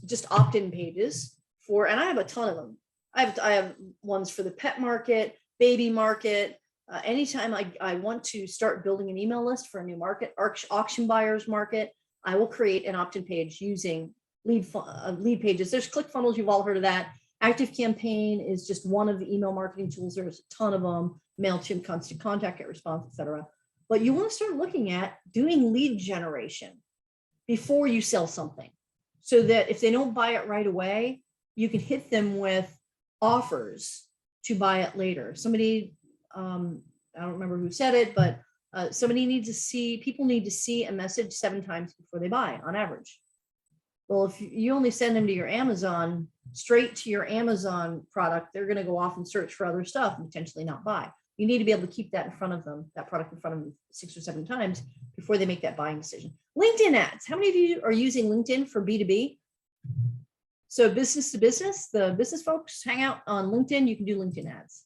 just opt-in pages for, and I have a ton of them. I have ones for the pet market, baby market. Anytime I want to start building an email list for a new market, auction buyers market, I will create an opt-in page using lead pages. There's ClickFunnels, you've all heard of that. ActiveCampaign is just one of the email marketing tools. There's a ton of them, MailChimp, Constant Contact, Get Response, etc. But you want to start looking at doing lead generation before you sell something, so that if they don't buy it right away, you can hit them with offers to buy it later. Somebody, I don't remember who said it, but somebody needs to see, people need to see a message 7 times before they buy on average. Well, if you only send them to your Amazon, straight to your Amazon product, they're going to go off and search for other stuff and potentially not buy. You need to be able to keep that in front of them, that product in front of them 6 or 7 times before they make that buying decision. LinkedIn ads. How many of you are using LinkedIn for B2B? So business to business, the business folks hang out on LinkedIn. You can do LinkedIn ads.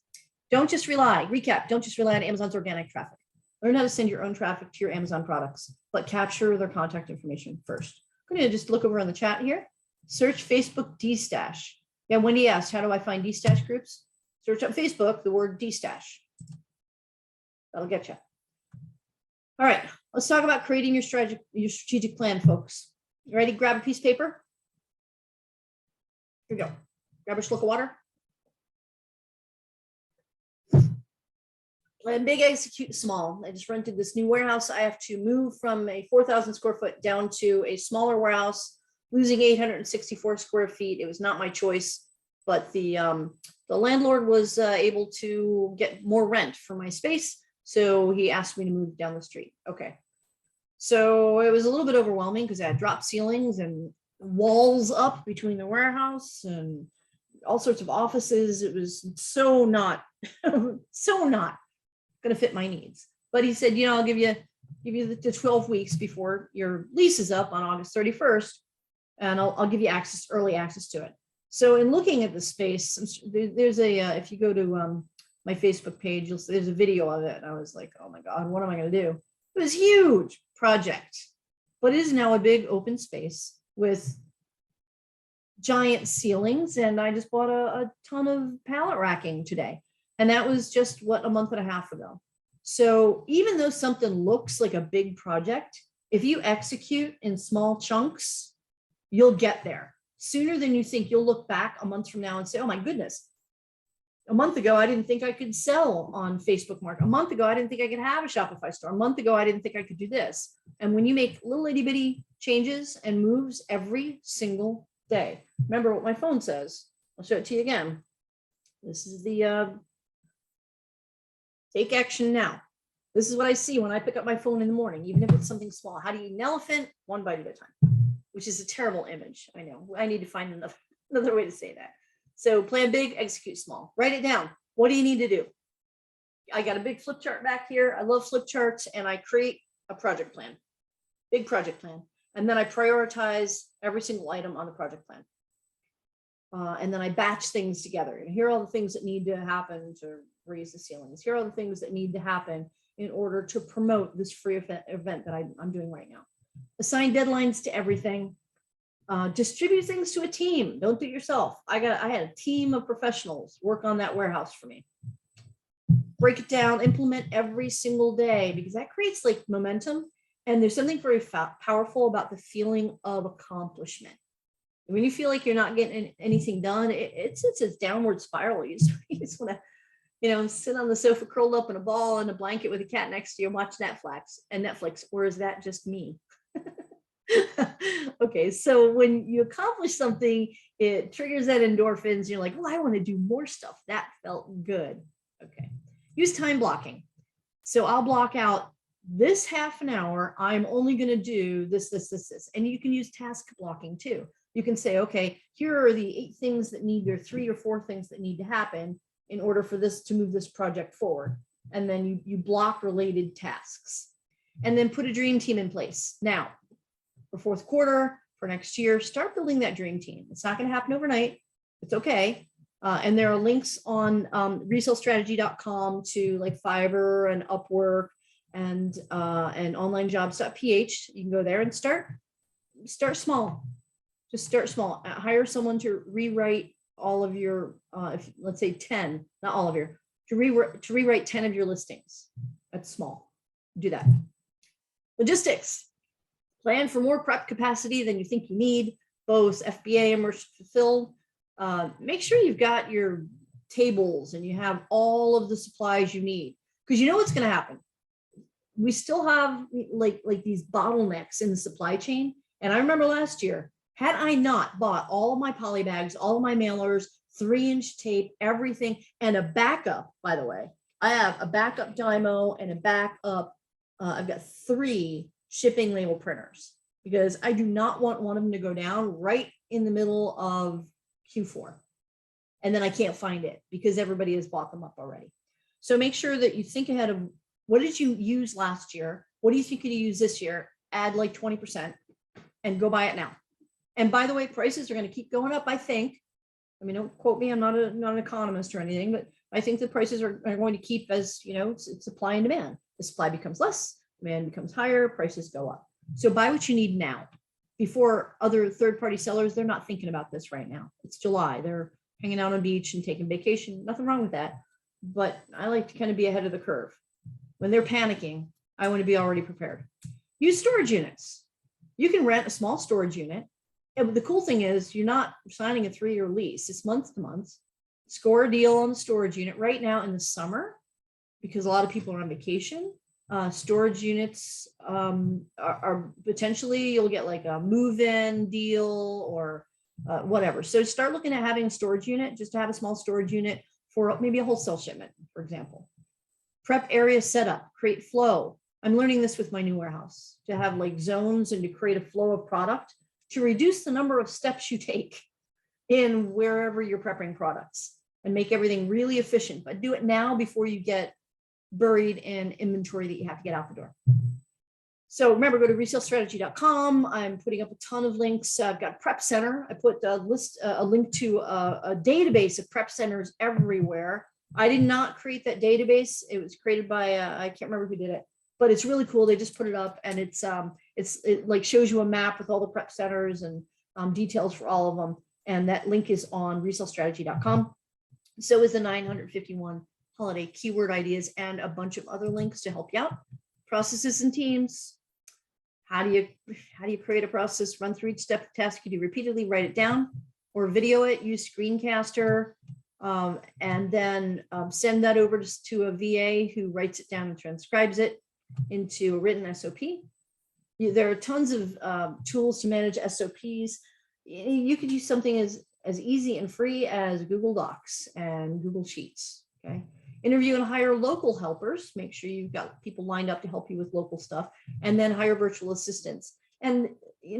Don't just rely on Amazon's organic traffic. Learn how to send your own traffic to your Amazon products, but capture their contact information first. I'm going to just look over on the chat here. Search Facebook DStash. Yeah, Wendy asked, how do I find DStash groups? Search up Facebook, the word DStash. That'll get you. All right, let's talk about creating your strategic plan, folks. You ready? Grab a piece of paper. Here we go. Grab a slug of water. Plan big, execute small. I just rented this new warehouse. I have to move from a 4,000 square foot down to a smaller warehouse, losing 864 square feet. It was not my choice, but the landlord was able to get more rent for my space. So he asked me to move down the street. Okay. So it was a little bit overwhelming because I had drop ceilings and walls up between the warehouse and all sorts of offices. It was so not going to fit my needs. But he said, you know, I'll give you the 12 weeks before your lease is up on August 31st, and I'll give you early access to it. So in looking at the space, there's a if you go to my Facebook page, there's a video of it. And I was like, oh my God, what am I going to do? It was a huge project, but it is now a big open space with giant ceilings. And I just bought a ton of pallet racking today. And that was just a month and a half ago. So even though something looks like a big project, if you execute in small chunks, you'll get there sooner than you think. You'll look back a month from now and say, oh my goodness, a month ago, I didn't think I could sell on Facebook Market. A month ago, I didn't think I could have a Shopify store. A month ago, I didn't think I could do this. And when you make little itty bitty changes and moves every single day, remember what my phone says. I'll show it to you again. This is the take action now. This is what I see when I pick up my phone in the morning, even if it's something small. How do you eat an elephant? One bite at a time, which is a terrible image. I know. I need to find another way to say that. So plan big, execute small. Write it down. What do you need to do? I got a big flip chart back here. I love flip charts, and I create a project plan, big project plan. And then I prioritize every single item on the project plan. And then I batch things together. And here are all the things that need to happen to raise the ceilings. Here are the things that need to happen in order to promote this free event that I'm doing right now. Assign deadlines to everything. Distribute things to a team. Don't do it yourself. I had a team of professionals work on that warehouse for me. Break it down, implement every single day, because that creates like momentum. And there's something very powerful about the feeling of accomplishment. When you feel like you're not getting anything done, it's a downward spiral. You just want to, sit on the sofa curled up in a ball and a blanket with a cat next to you and watch Netflix, or is that just me? Okay, so when you accomplish something, it triggers that endorphins. You're like, well, I want to do more stuff. That felt good. Okay, use time blocking. So I'll block out this half an hour. I'm only going to do this. And you can use task blocking too. You can say, okay, here are the 8 things that need, or 3 or 4 things that need to happen in order for this to move this project forward. And then you block related tasks, and then put a dream team in place. Now, for fourth quarter, for next year. Start building that dream team. It's not going to happen overnight. It's okay. And there are links on resalestrategy.com to like Fiverr and Upwork and onlinejobs.ph. You can go there and start small. Just start small. Hire someone to rewrite all of your, let's say 10, not all of your, to rewrite 10 of your listings. That's small. Do that. Logistics. Plan for more prep capacity than you think you need, both FBA and merchant fulfilled. Make sure you've got your tables and you have all of the supplies you need, because you know what's going to happen. We still have like these bottlenecks in the supply chain. And I remember last year, had I not bought all of my poly bags, all of my mailers, 3-inch tape, everything, and a backup, by the way, I have a backup Dymo and a backup, I've got 3 shipping label printers, because I do not want one of them to go down right in the middle of Q4. And then I can't find it because everybody has bought them up already. So make sure that you think ahead of what did you use last year? What do you think you use this year? Add like 20% and go buy it now. And by the way, prices are going to keep going up, I think. I mean, don't quote me. I'm not an economist or anything, but I think the prices are going to keep as, it's supply and demand. The supply becomes less, demand becomes higher, prices go up. So buy what you need now. Before other third-party sellers, they're not thinking about this right now. It's July. They're hanging out on the beach and taking vacation. Nothing wrong with that. But I like to kind of be ahead of the curve. When they're panicking, I want to be already prepared. Use storage units. You can rent a small storage unit. And the cool thing is you're not signing a 3-year lease. It's month to month. Score a deal on the storage unit right now in the summer, because a lot of people are on vacation. Storage units are potentially, you'll get like a move-in deal or whatever. So start looking at having a storage unit, just to have a small storage unit for maybe a wholesale shipment, for example. Prep area setup, create flow. I'm learning this with my new warehouse, to have like zones and to create a flow of product to reduce the number of steps you take in wherever you're prepping products and make everything really efficient. But do it now before you get buried in inventory that you have to get out the door. So remember, go to resalestrategy.com. I'm putting up a ton of links. I've got Prep Center. I put a link to a database of prep centers everywhere. I did not create that database. It was created by, I can't remember who did it, but it's really cool. They just put it up, and it like shows you a map with all the prep centers and details for all of them. And that link is on resalestrategy.com. So is the 951 holiday keyword ideas and a bunch of other links to help you out. Processes and teams. How do you create a process? Run through each step of the task you do repeatedly, write it down or video it, use Screencaster, and then send that over to a VA who writes it down and transcribes it into a written SOP. There are tons of tools to manage SOPs. You could use something as easy and free as Google Docs and Google Sheets. Okay. Interview and hire local helpers. Make sure you've got people lined up to help you with local stuff, and then hire virtual assistants. And,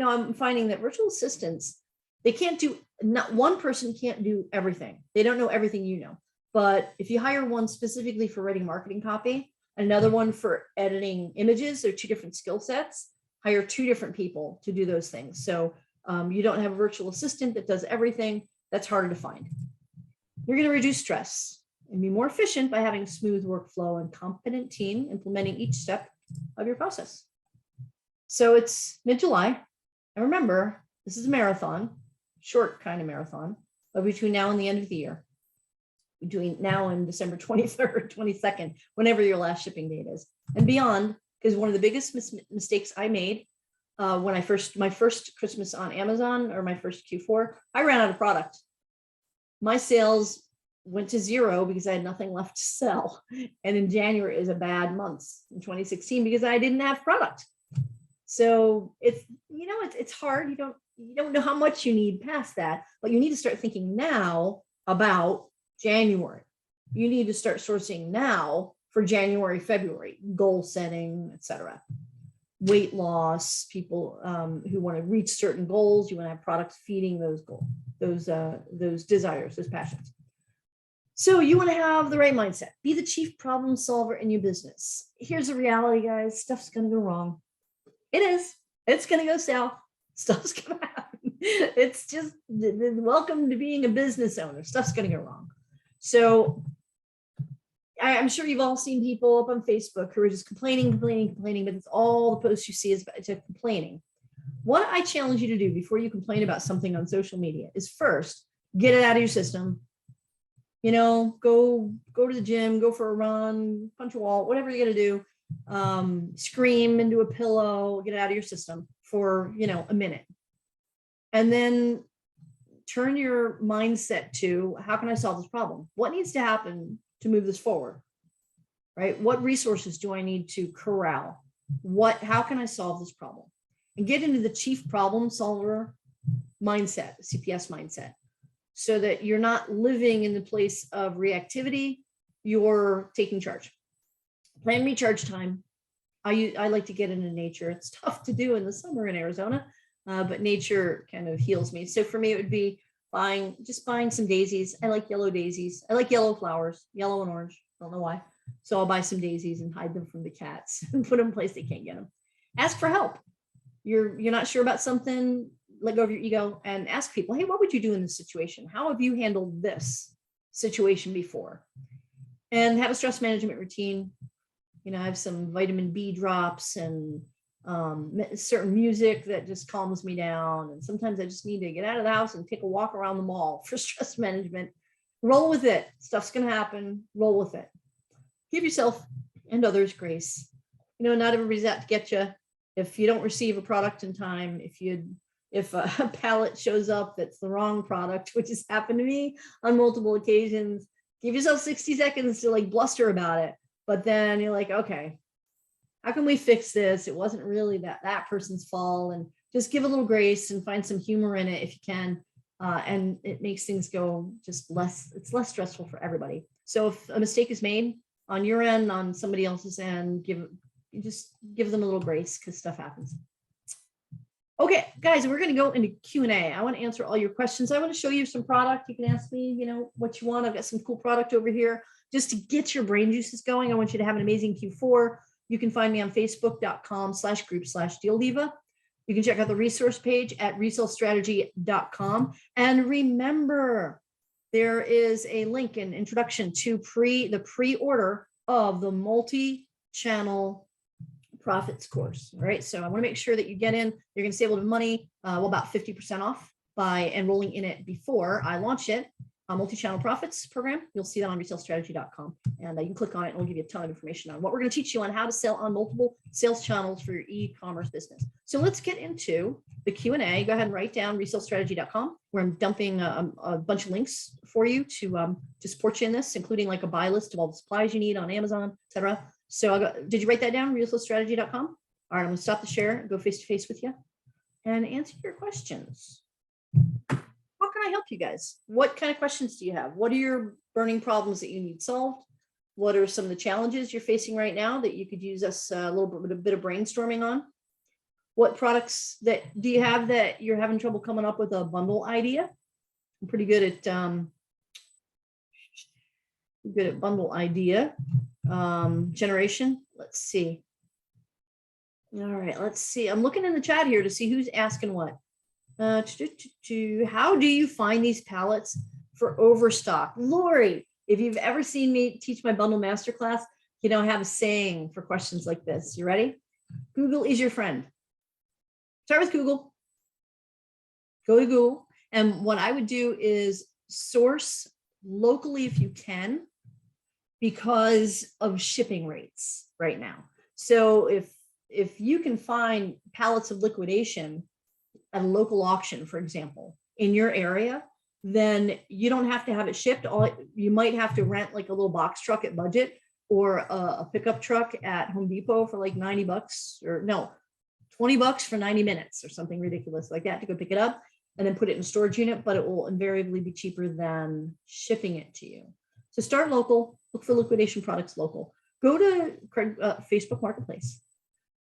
I'm finding that virtual assistants, they can't do, not one person can't do everything. They don't know everything you know. But if you hire one specifically for writing marketing copy, another one for editing images, they're 2 different skill sets. Hire 2 different people to do those things. So you don't have a virtual assistant that does everything. That's harder to find. You're going to reduce stress and be more efficient by having a smooth workflow and competent team implementing each step of your process. So it's mid-July. And remember, this is a marathon, short kind of marathon, but between now and the end of the year, between now and December 23rd, 22nd, whenever your last shipping date is, and beyond, because one of the biggest mistakes I made when my first Christmas on Amazon, or my first Q4, I ran out of product. My sales went to 0 because I had nothing left to sell. And in January is a bad month in 2016 because I didn't have product. So it's hard. You don't know how much you need past that, but you need to start thinking now about January. You need to start sourcing now for January, February, goal setting, etc. Weight loss, people who want to reach certain goals. You want to have products feeding those goals, those desires, those passions. So you want to have the right mindset. Be the chief problem solver in your business. Here's the reality, guys. Stuff's going to go wrong. It is. It's going to go south. Stuff's going to happen. It's just welcome to being a business owner. Stuff's going to go wrong. So I'm sure you've all seen people up on Facebook who are just complaining, but it's all the posts you see is complaining. What I challenge you to do before you complain about something on social media is first, get it out of your system. You know, go to the gym, go for a run, punch a wall, whatever you're going to do. Scream into a pillow, get it out of your system for, a minute. And then turn your mindset to, how can I solve this problem? What needs to happen to move this forward, right? What resources do I need to corral? How can I solve this problem? And get into the chief problem solver mindset, the CPS mindset, so that you're not living in the place of reactivity, you're taking charge. Plan recharge time. I like to get into nature. It's tough to do in the summer in Arizona, but nature kind of heals me. So for me, it would be buying some daisies. I like yellow daisies. I like yellow flowers, yellow and orange. Don't know why. So I'll buy some daisies and hide them from the cats and put them in place they can't get them. Ask for help. You're not sure about something, let go of your ego and ask people, hey, what would you do in this situation? How have you handled this situation before? And have a stress management routine. I have some vitamin B drops and certain music that just calms me down. And sometimes I just need to get out of the house and take a walk around the mall for stress management. Roll with it. Stuff's going to happen. Roll with it. Give yourself and others grace. Not everybody's out to get you. If you don't receive a product in time, if a pallet shows up that's the wrong product, which has happened to me on multiple occasions, give yourself 60 seconds to bluster about it. But then you're like, okay, how can we fix this? It wasn't really that person's fault, and just give a little grace and find some humor in it if you can. And it makes things go it's less stressful for everybody. So if a mistake is made on your end, on somebody else's end, just give them a little grace because stuff happens. Okay, guys, we're going to go into Q&A. I want to answer all your questions. I want to show you some product. You can ask me, what you want. I've got some cool product over here just to get your brain juices going. I want you to have an amazing Q4. You can find me on facebook.com/group/dealdiva. You can check out the resource page at resalestrategy.com. And remember, there is a link in introduction to the pre-order of the multi-channel profits course. All right. So I want to make sure that you get in. You're going to save a little money, about 50% off by enrolling in it before I launch it. Multi-channel profits program. You'll see that on resalestrategy.com. And you can click on it and it'll give you a ton of information on what we're going to teach you on how to sell on multiple sales channels for your e-commerce business. So let's get into the Q&A. Go ahead and write down resalestrategy.com, where I'm dumping a bunch of links for you to support you in this, including a buy list of all the supplies you need on Amazon, etc. So did you write that down? Resalestrategy.com. All right, I'm going to stop the share, go face to face with you and answer your questions. How can I help you guys? What kind of questions do you have? What are your burning problems that you need solved? What are some of the challenges you're facing right now that you could use us a bit of brainstorming on? What products do you have that you're having trouble coming up with a bundle idea? I'm pretty good at bundle idea generation. Let's see. All right, let's see. I'm looking in the chat here to see who's asking what. How do you find these pallets for overstock? Lori, if you've ever seen me teach my bundle masterclass, I have a saying for questions like this. You ready? Google is your friend. Start with Google. Go to Google. And what I would do is source locally if you can, because of shipping rates right now. So if you can find pallets of liquidation at a local auction, for example, in your area, then you don't have to have it shipped. You might have to rent a little box truck at Budget or a pickup truck at Home Depot for $90 or no, $20 for 90 minutes or something ridiculous like that to go pick it up and then put it in a storage unit, but it will invariably be cheaper than shipping it to you. So start local, look for liquidation products local. Go to Facebook Marketplace.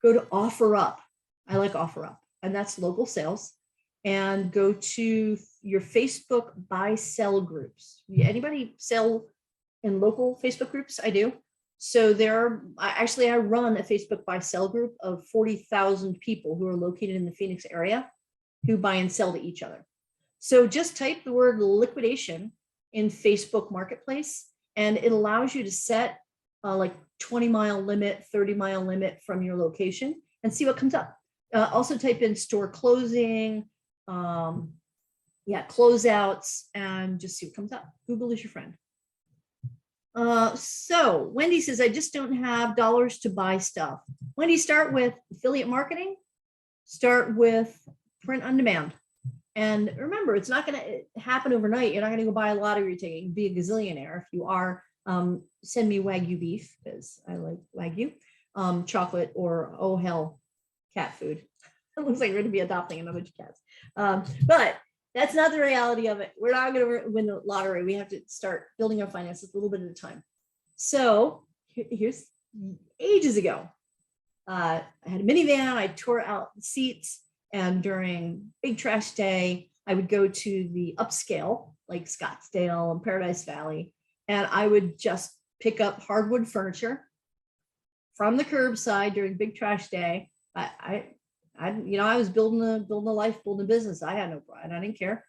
Go to OfferUp. I like OfferUp, and that's local sales. And go to your Facebook buy-sell groups. Anybody sell in local Facebook groups? I do. So I run a Facebook buy-sell group of 40,000 people who are located in the Phoenix area. who buy and sell to each other. So just type the word liquidation in Facebook Marketplace, and it allows you to set like 20-mile limit, 30-mile limit from your location and see what comes up. Also type in store closing, closeouts, and just see what comes up. Google is your friend. So Wendy says, I just don't have dollars to buy stuff. Wendy, start with affiliate marketing, start with print on demand. And remember, it's not going to happen overnight. You're not going to go buy a lottery ticket and be a gazillionaire. If you are, send me Wagyu beef, because I like Wagyu, chocolate, or oh hell, cat food. It looks like we're going to be adopting another cats. But that's not the reality of it. We're not going to win the lottery. We have to start building our finances a little bit at a time. So here's ages ago. I had a minivan. I tore out the seats. And during Big Trash Day, I would go to the upscale, like Scottsdale and Paradise Valley, and I would just pick up hardwood furniture from the curbside during Big Trash Day. I was building a life, building a business. I had no pride. I didn't care.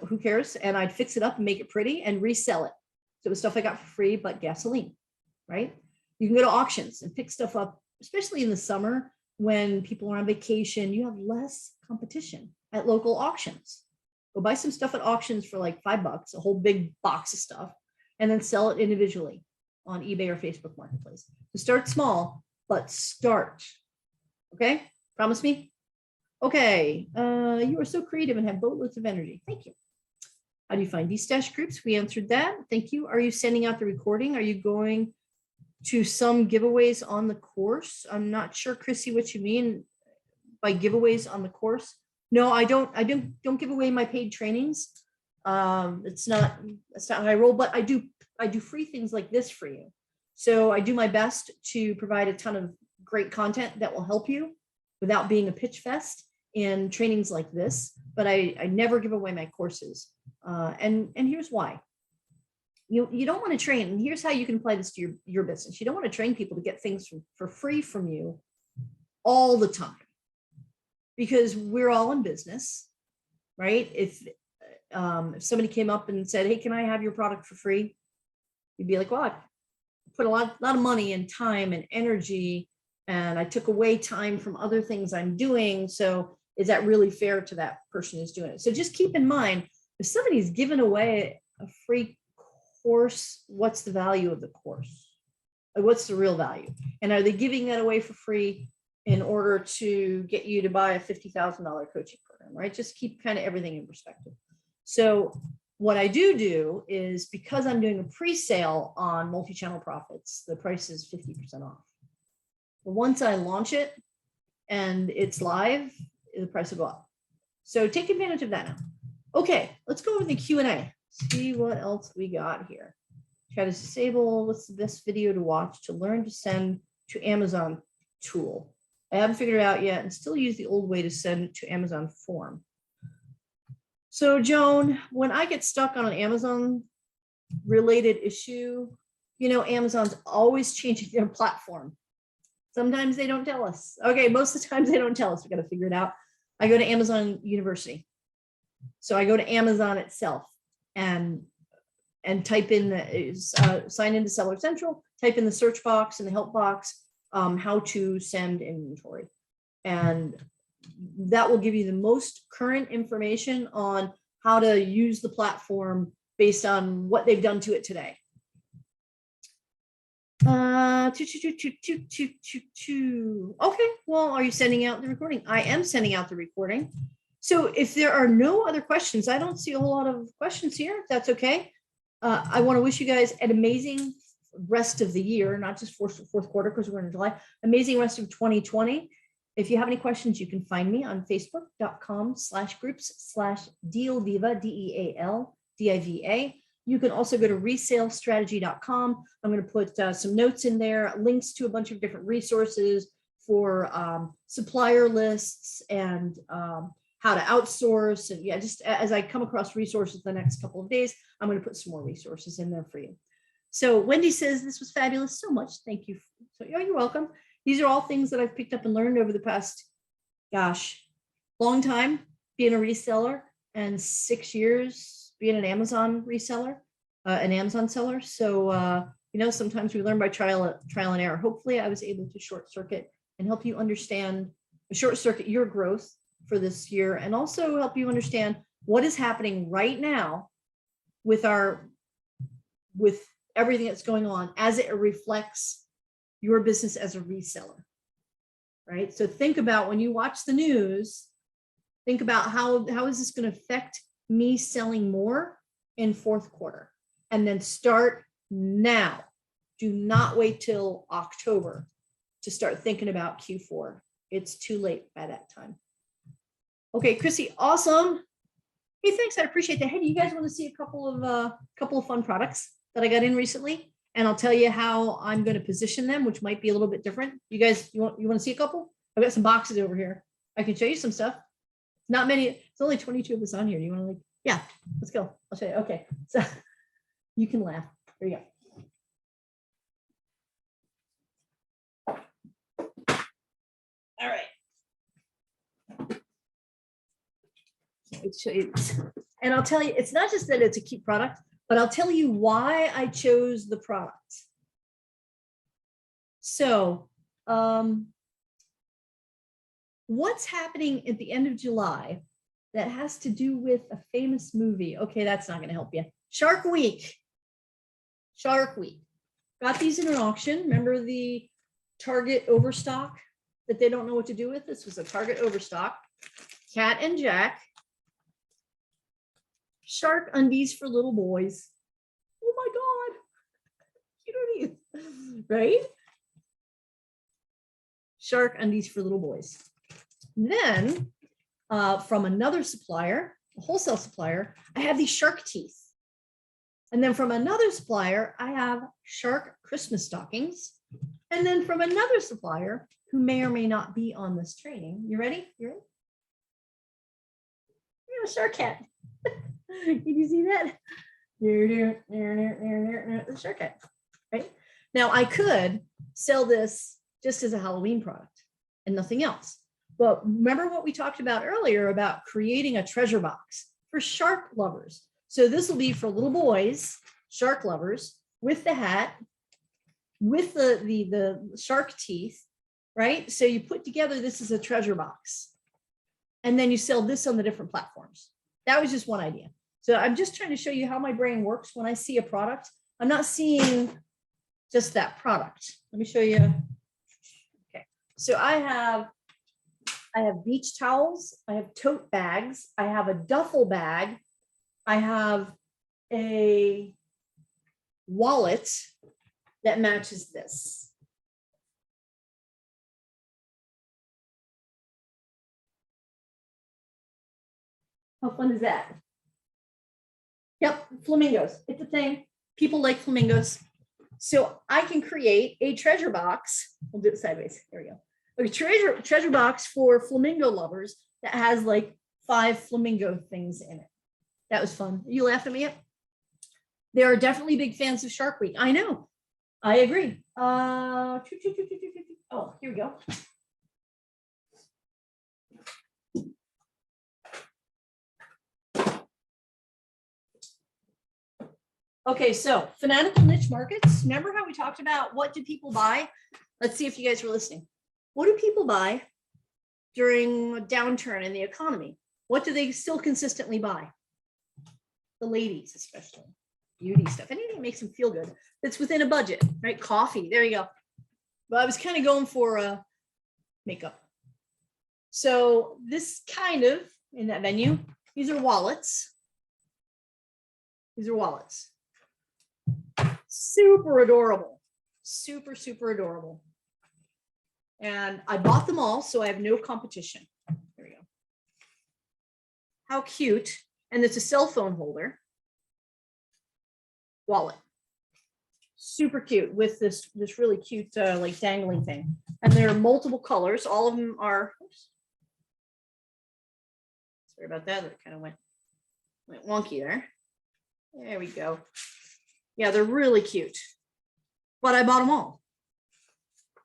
Who cares? And I'd fix it up and make it pretty and resell it. So it was stuff I got for free, but gasoline, right? You can go to auctions and pick stuff up, especially in the summer when people are on vacation. You have less competition at local auctions. Go buy some stuff at auctions for like $5, a whole big box of stuff, and then sell it individually on eBay or Facebook Marketplace. So start small, but start. Okay? Promise me? Okay. You are so creative and have boatloads of energy. Thank you. How do you find these stash groups? We answered that. Thank you. Are you sending out the recording? Are you going to some giveaways on the course? I'm not sure, Chrissy, what you mean by giveaways on the course. No, I don't give away my paid trainings. That's not how I roll, but I do free things like this for you. So I do my best to provide a ton of great content that will help you without being a pitch fest in trainings like this, but I never give away my courses. And here's why. You don't want to train, and here's how you can apply this to your business. You don't want to train people to get things for free from you all the time, because we're all in business, right? If somebody came up and said, hey, can I have your product for free? You'd be like, well, I put a lot of money and time and energy, and I took away time from other things I'm doing. So is that really fair to that person who's doing it? So just keep in mind, if somebody's given away a free course, what's the value of the course? Like, what's the real value? And are they giving that away for free in order to get you to buy a $50,000 coaching program, right? Just keep kind of everything in perspective. So what I do is, because I'm doing a pre-sale on multi-channel profits, the price is 50% off. But once I launch it and it's live, the price will go up. So take advantage of that now. Okay, let's go over the Q&A. See what else we got here. Try to disable, what's the best video to watch to learn to send to Amazon tool? I haven't figured it out yet and still use the old way to send to Amazon form. So Joan, when I get stuck on an Amazon related issue, Amazon's always changing their platform. Sometimes they don't tell us. Okay, most of the times they don't tell us. We got to figure it out. I go to Amazon University. So I go to Amazon itself and type in sign into Seller Central, type in the search box and the help box, how to send inventory. And that will give you the most current information on how to use the platform based on what they've done to it today. Okay, well, are you sending out the recording? I am sending out the recording. So if there are no other questions, I don't see a whole lot of questions here, if that's okay. I want to wish you guys an amazing rest of the year, not just fourth quarter, because we're in July, amazing rest of 2020. If you have any questions, you can find me on facebook.com/groups/dealdiva, DEALDIVA. You can also go to resalestrategy.com. I'm going to put some notes in there, links to a bunch of different resources for supplier lists and how to outsource. And yeah, just as I come across resources the next couple of days, I'm going to put some more resources in there for you. So Wendy says, this was fabulous so much. Thank you. So you're welcome. These are all things that I've picked up and learned over the past, long time. being a reseller and 6 years being an Amazon reseller, an Amazon seller. So, you know, sometimes we learn by trial and error. Hopefully I was able to short circuit and help you understand, short circuit your growth for this year, and also help you understand what is happening right now with everything that's going on as it reflects your business as a reseller, right? So think about when you watch the news, think about how is this going to affect me selling more in fourth quarter, and then start now. Do not wait till October to start thinking about Q4. It's too late by that time. Okay, Chrissy, awesome. Hey, thanks. I appreciate that. Hey, do you guys want to see a couple of fun products that I got in recently? And I'll tell you how I'm going to position them, which might be a little bit different. You guys, you want to see a couple? I've got some boxes over here. I can show you some stuff. Not many. It's only 22 of us on here. Do you want to yeah, let's go. I'll show you. Okay. So you can laugh. Here you go. All right. Let's show you this. And I'll tell you, it's not just that it's a cute product, but I'll tell you why I chose the product. So, what's happening at the end of July that has to do with a famous movie? Okay, that's not going to help you. Shark Week. Shark Week. Got these in an auction. Remember the Target overstock that they don't know what to do with? This was a Target overstock. Cat and Jack. Shark undies for little boys. Oh my God. Cute undies, right? Shark undies for little boys. Then from another supplier, a wholesale supplier, I have these shark teeth. And then from another supplier, I have shark Christmas stockings. And then from another supplier who may or may not be on this training. You ready? You ready? You're a shark cat. Did you see that? The shark cat, right? Now I could sell this just as a Halloween product and nothing else. But remember what we talked about earlier about creating a treasure box for shark lovers. So this will be for little boys, shark lovers, with the hat, with the shark teeth, right? So you put together this as a treasure box, and then you sell this on the different platforms. That was just one idea. So I'm just trying to show you how my brain works when I see a product. I'm not seeing just that product. Let me show you. Okay, so I have beach towels, I have tote bags, I have a duffel bag, I have a wallet that matches this. How fun is that? Yep, flamingos. It's a thing. People like flamingos. So I can create a treasure box. We'll do it sideways. There we go. A treasure box for flamingo lovers that has like 5 flamingo things in it. That was fun. You laughed at me yet? They are definitely big fans of Shark Week. I know. I agree. Oh, here we go. Okay, so fanatical niche markets. Remember how we talked about what do people buy? Let's see if you guys were listening. What do people buy during a downturn in the economy? What do they still consistently buy? The ladies, especially beauty stuff, anything that makes them feel good. That's within a budget, right? Coffee, there you go. But I was kind of going for makeup. So this kind of in that venue, these are wallets. These are wallets. Super adorable, super, super adorable. And I bought them all, so I have no competition. There we go. How cute. And it's a cell phone holder. Wallet. Super cute with this really cute like dangling thing. And there are multiple colors. All of them are, oops. Sorry about that. That kind of went wonky there. There we go. Yeah, they're really cute. But I bought them all.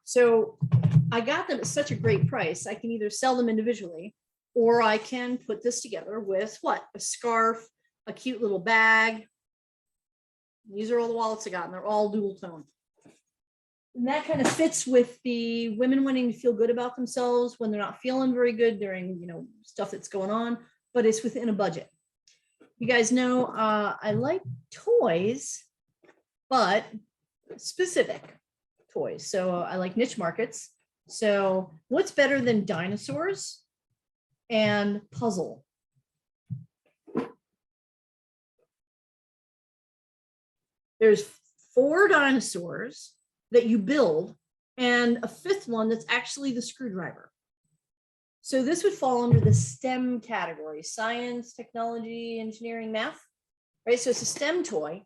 So I got them at such a great price. I can either sell them individually or I can put this together with what? A scarf, a cute little bag. These are all the wallets I got, and they're all dual tone. And that kind of fits with the women wanting to feel good about themselves when they're not feeling very good during, stuff that's going on, but it's within a budget. You guys know I like toys, but specific toys. So I like niche markets. So what's better than dinosaurs and puzzle? There's 4 dinosaurs that you build and a 5th one that's actually the screwdriver. So this would fall under the STEM category: science, technology, engineering, math, right? So it's a STEM toy.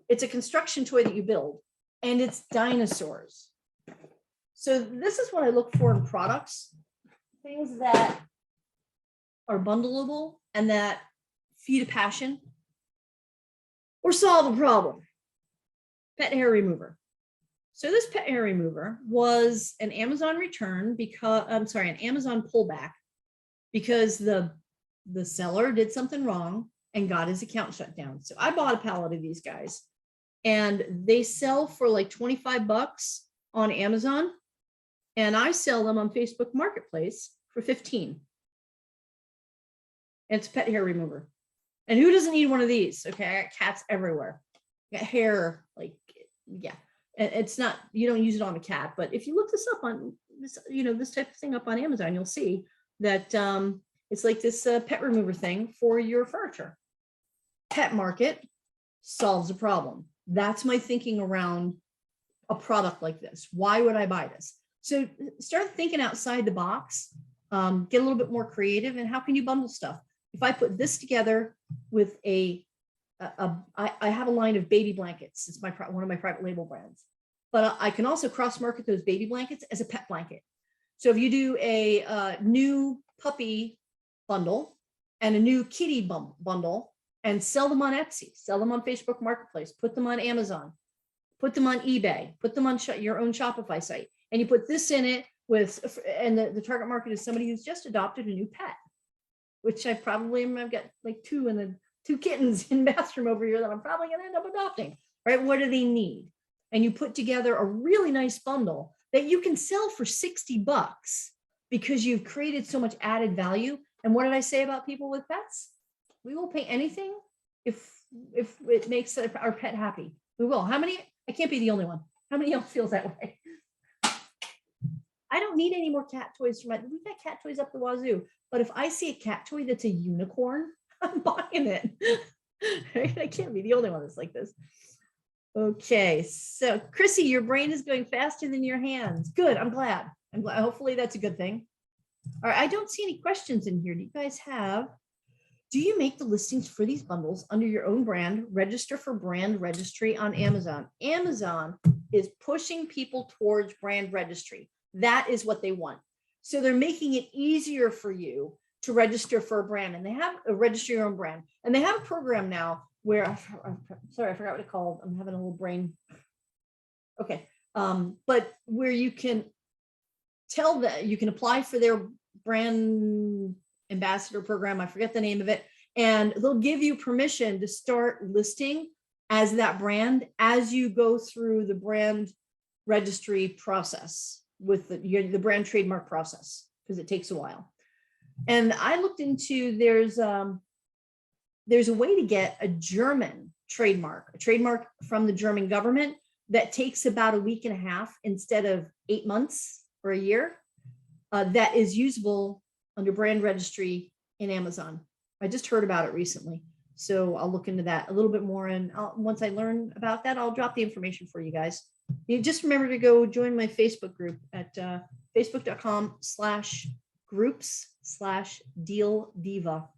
It's a construction toy that you build, and it's dinosaurs. So this is what I look for in products: things that are bundleable and that feed a passion or solve a problem. Pet hair remover. So this pet hair remover was an Amazon return an Amazon pullback because the seller did something wrong and got his account shut down. So I bought a pallet of these guys, and they sell for like 25 bucks on Amazon, and I sell them on Facebook Marketplace for 15. And it's a pet hair remover. And who doesn't need one of these? Okay, I got cats everywhere. I got hair, it's not, you don't use it on a cat, but if you look this up on this, this type of thing up on Amazon, you'll see that it's like this pet remover thing for your furniture. Pet market solves a problem. That's my thinking around a product like this. Why would I buy this? So start thinking outside the box, get a little bit more creative, and how can you bundle stuff? If I put this together with I have a line of baby blankets. It's one of my private label brands, but I can also cross market those baby blankets as a pet blanket. So if you do a new puppy bundle and a new kitty bundle and sell them on Etsy, sell them on Facebook Marketplace, put them on Amazon, put them on eBay, put them on your own Shopify site, and you put this in it and the target market is somebody who's just adopted a new pet, which I've got like 2 kittens in the bathroom over here that I'm probably going to end up adopting, right? What do they need? And you put together a really nice bundle that you can sell for 60 bucks because you've created so much added value. And what did I say about people with pets? We will pay anything if it makes our pet happy. We will. How many? I can't be the only one. How many else feels that way? I don't need any more cat toys we've got cat toys up the wazoo. But if I see a cat toy that's a unicorn, I'm buying it. I can't be the only one that's like this. Okay, so Chrissy, your brain is going faster than your hands. Good, I'm glad. Hopefully that's a good thing. All right, I don't see any questions in here. Do you guys have? Do you make the listings for these bundles under your own brand? Register for brand registry on Amazon. Amazon is pushing people towards brand registry. That is what they want. So they're making it easier for you to register for a brand, and they have a register your own brand, and they have a program now where sorry, I forgot what it's called. I'm having a little brain. Okay, but where you can tell that you can apply for their brand ambassador program. I forget the name of it, and they'll give you permission to start listing as that brand as you go through the brand registry process with the brand trademark process, because it takes a while. And I looked into there's a way to get a German trademark, a trademark from the German government that takes about a week and a half instead of 8 months or a year, that is usable under brand registry in Amazon. I just heard about it recently, so I'll look into that a little bit more. And once I learn about that, I'll drop the information for you guys. You just remember to go join my Facebook group at facebook.com/groups/deal-diva.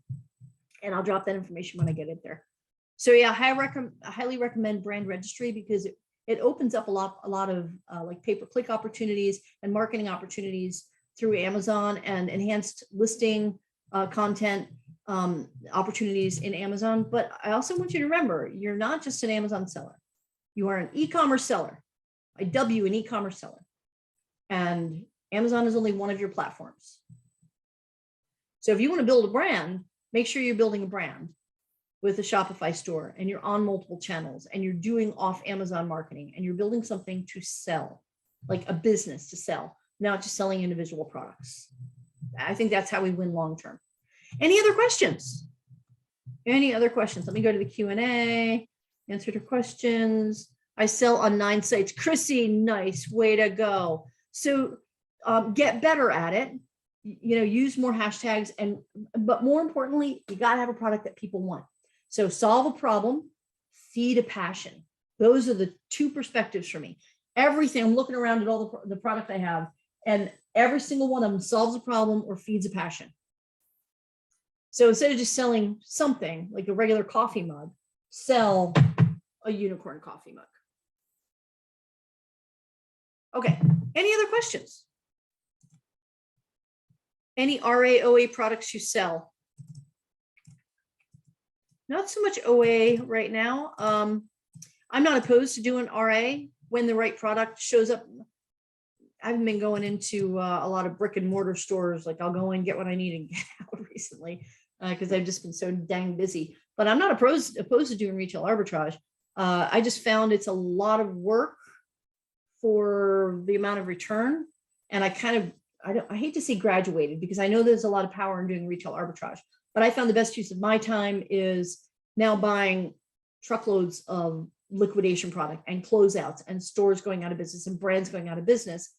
And I'll drop that information when I get it there. So yeah, I highly recommend brand registry because it opens up a lot of like pay-per-click opportunities and marketing opportunities through Amazon, and enhanced listing content opportunities in Amazon. But I also want you to remember, you're not just an Amazon seller. You are an e-commerce seller. I dub you an e-commerce seller. And Amazon is only one of your platforms. So if you want to build a brand, make sure you're building a brand with a Shopify store and you're on multiple channels and you're doing off Amazon marketing and you're building something to sell, like a business to sell, not just selling individual products. I think that's how we win long-term. Any other questions? Any other questions? Let me go to the Q&A, answer to questions. I sell on 9 sites. Chrissy, nice, way to go. So get better at it. Use more hashtags, but more importantly, you got to have a product that people want. So solve a problem, feed a passion. Those are the 2 perspectives for me. Everything, I'm looking around at all the product I have, and every single one of them solves a problem or feeds a passion. So instead of just selling something like a regular coffee mug, sell a unicorn coffee mug. Okay, any other questions? Any RA, OA products you sell? Not so much OA right now. I'm not opposed to doing RA when the right product shows up. I haven't been going into a lot of brick and mortar stores. Like I'll go in, get what I need and get out recently because I've just been so dang busy. But I'm not opposed to doing retail arbitrage. I just found it's a lot of work for the amount of return. And I hate to say graduated because I know there's a lot of power in doing retail arbitrage. But I found the best use of my time is now buying truckloads of liquidation product and closeouts and stores going out of business and brands going out of business,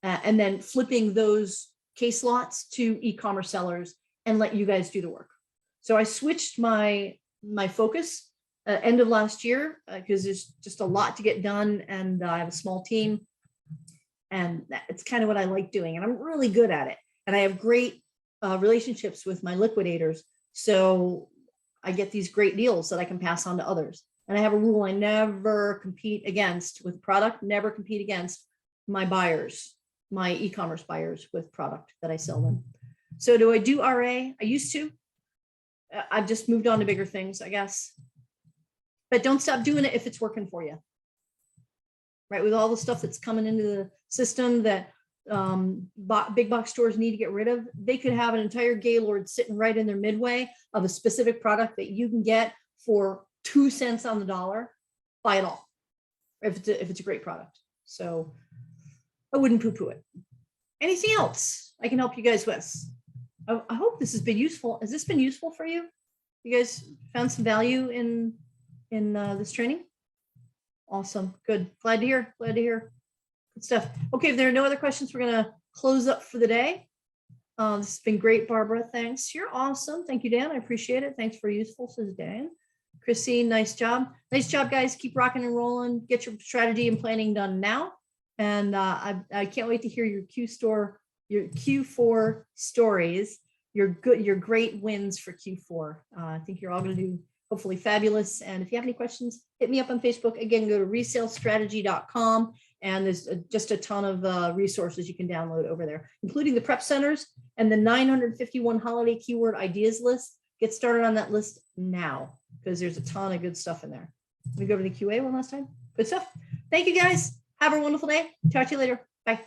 and then flipping those case lots to e-commerce sellers and let you guys do the work. So I switched my focus end of last year because there's just a lot to get done and I have a small team and it's kind of what I like doing and I'm really good at it. And I have great relationships with my liquidators. So I get these great deals that I can pass on to others. And I have a rule I never compete against with product, never compete against my buyers, my e-commerce buyers with product that I sell them. So do I do RA? I used to. I've just moved on to bigger things, I guess. But don't stop doing it if it's working for you. Right? With all the stuff that's coming into the system that big box stores need to get rid of, they could have an entire Gaylord sitting right in their midway of a specific product that you can get for 2 cents on the dollar. Buy it all if it's a great product. So I wouldn't poo-poo it. Anything else I can help you guys with? I hope this has been useful. Has this been useful for you? You guys found some value in this training? Awesome. Good. Glad to hear. Glad to hear. Good stuff. Okay, if there are no other questions, we're going to close up for the day. This has been great, Barbara. Thanks. You're awesome. Thank you, Dan. I appreciate it. Thanks for useful, says Dan. Christine, nice job. Nice job, guys. Keep rocking and rolling. Get your strategy and planning done now. And I can't wait to hear your Q4 stories, your great wins for Q4. I think you're all going to do hopefully fabulous. And if you have any questions, hit me up on Facebook. Again, go to resalestrategy.com. And there's just a ton of resources you can download over there, including the prep centers and the 951 holiday keyword ideas list. Get started on that list now because there's a ton of good stuff in there. Let me go over the QA one last time. Good stuff. Thank you, guys. Have a wonderful day. Talk to you later. Bye.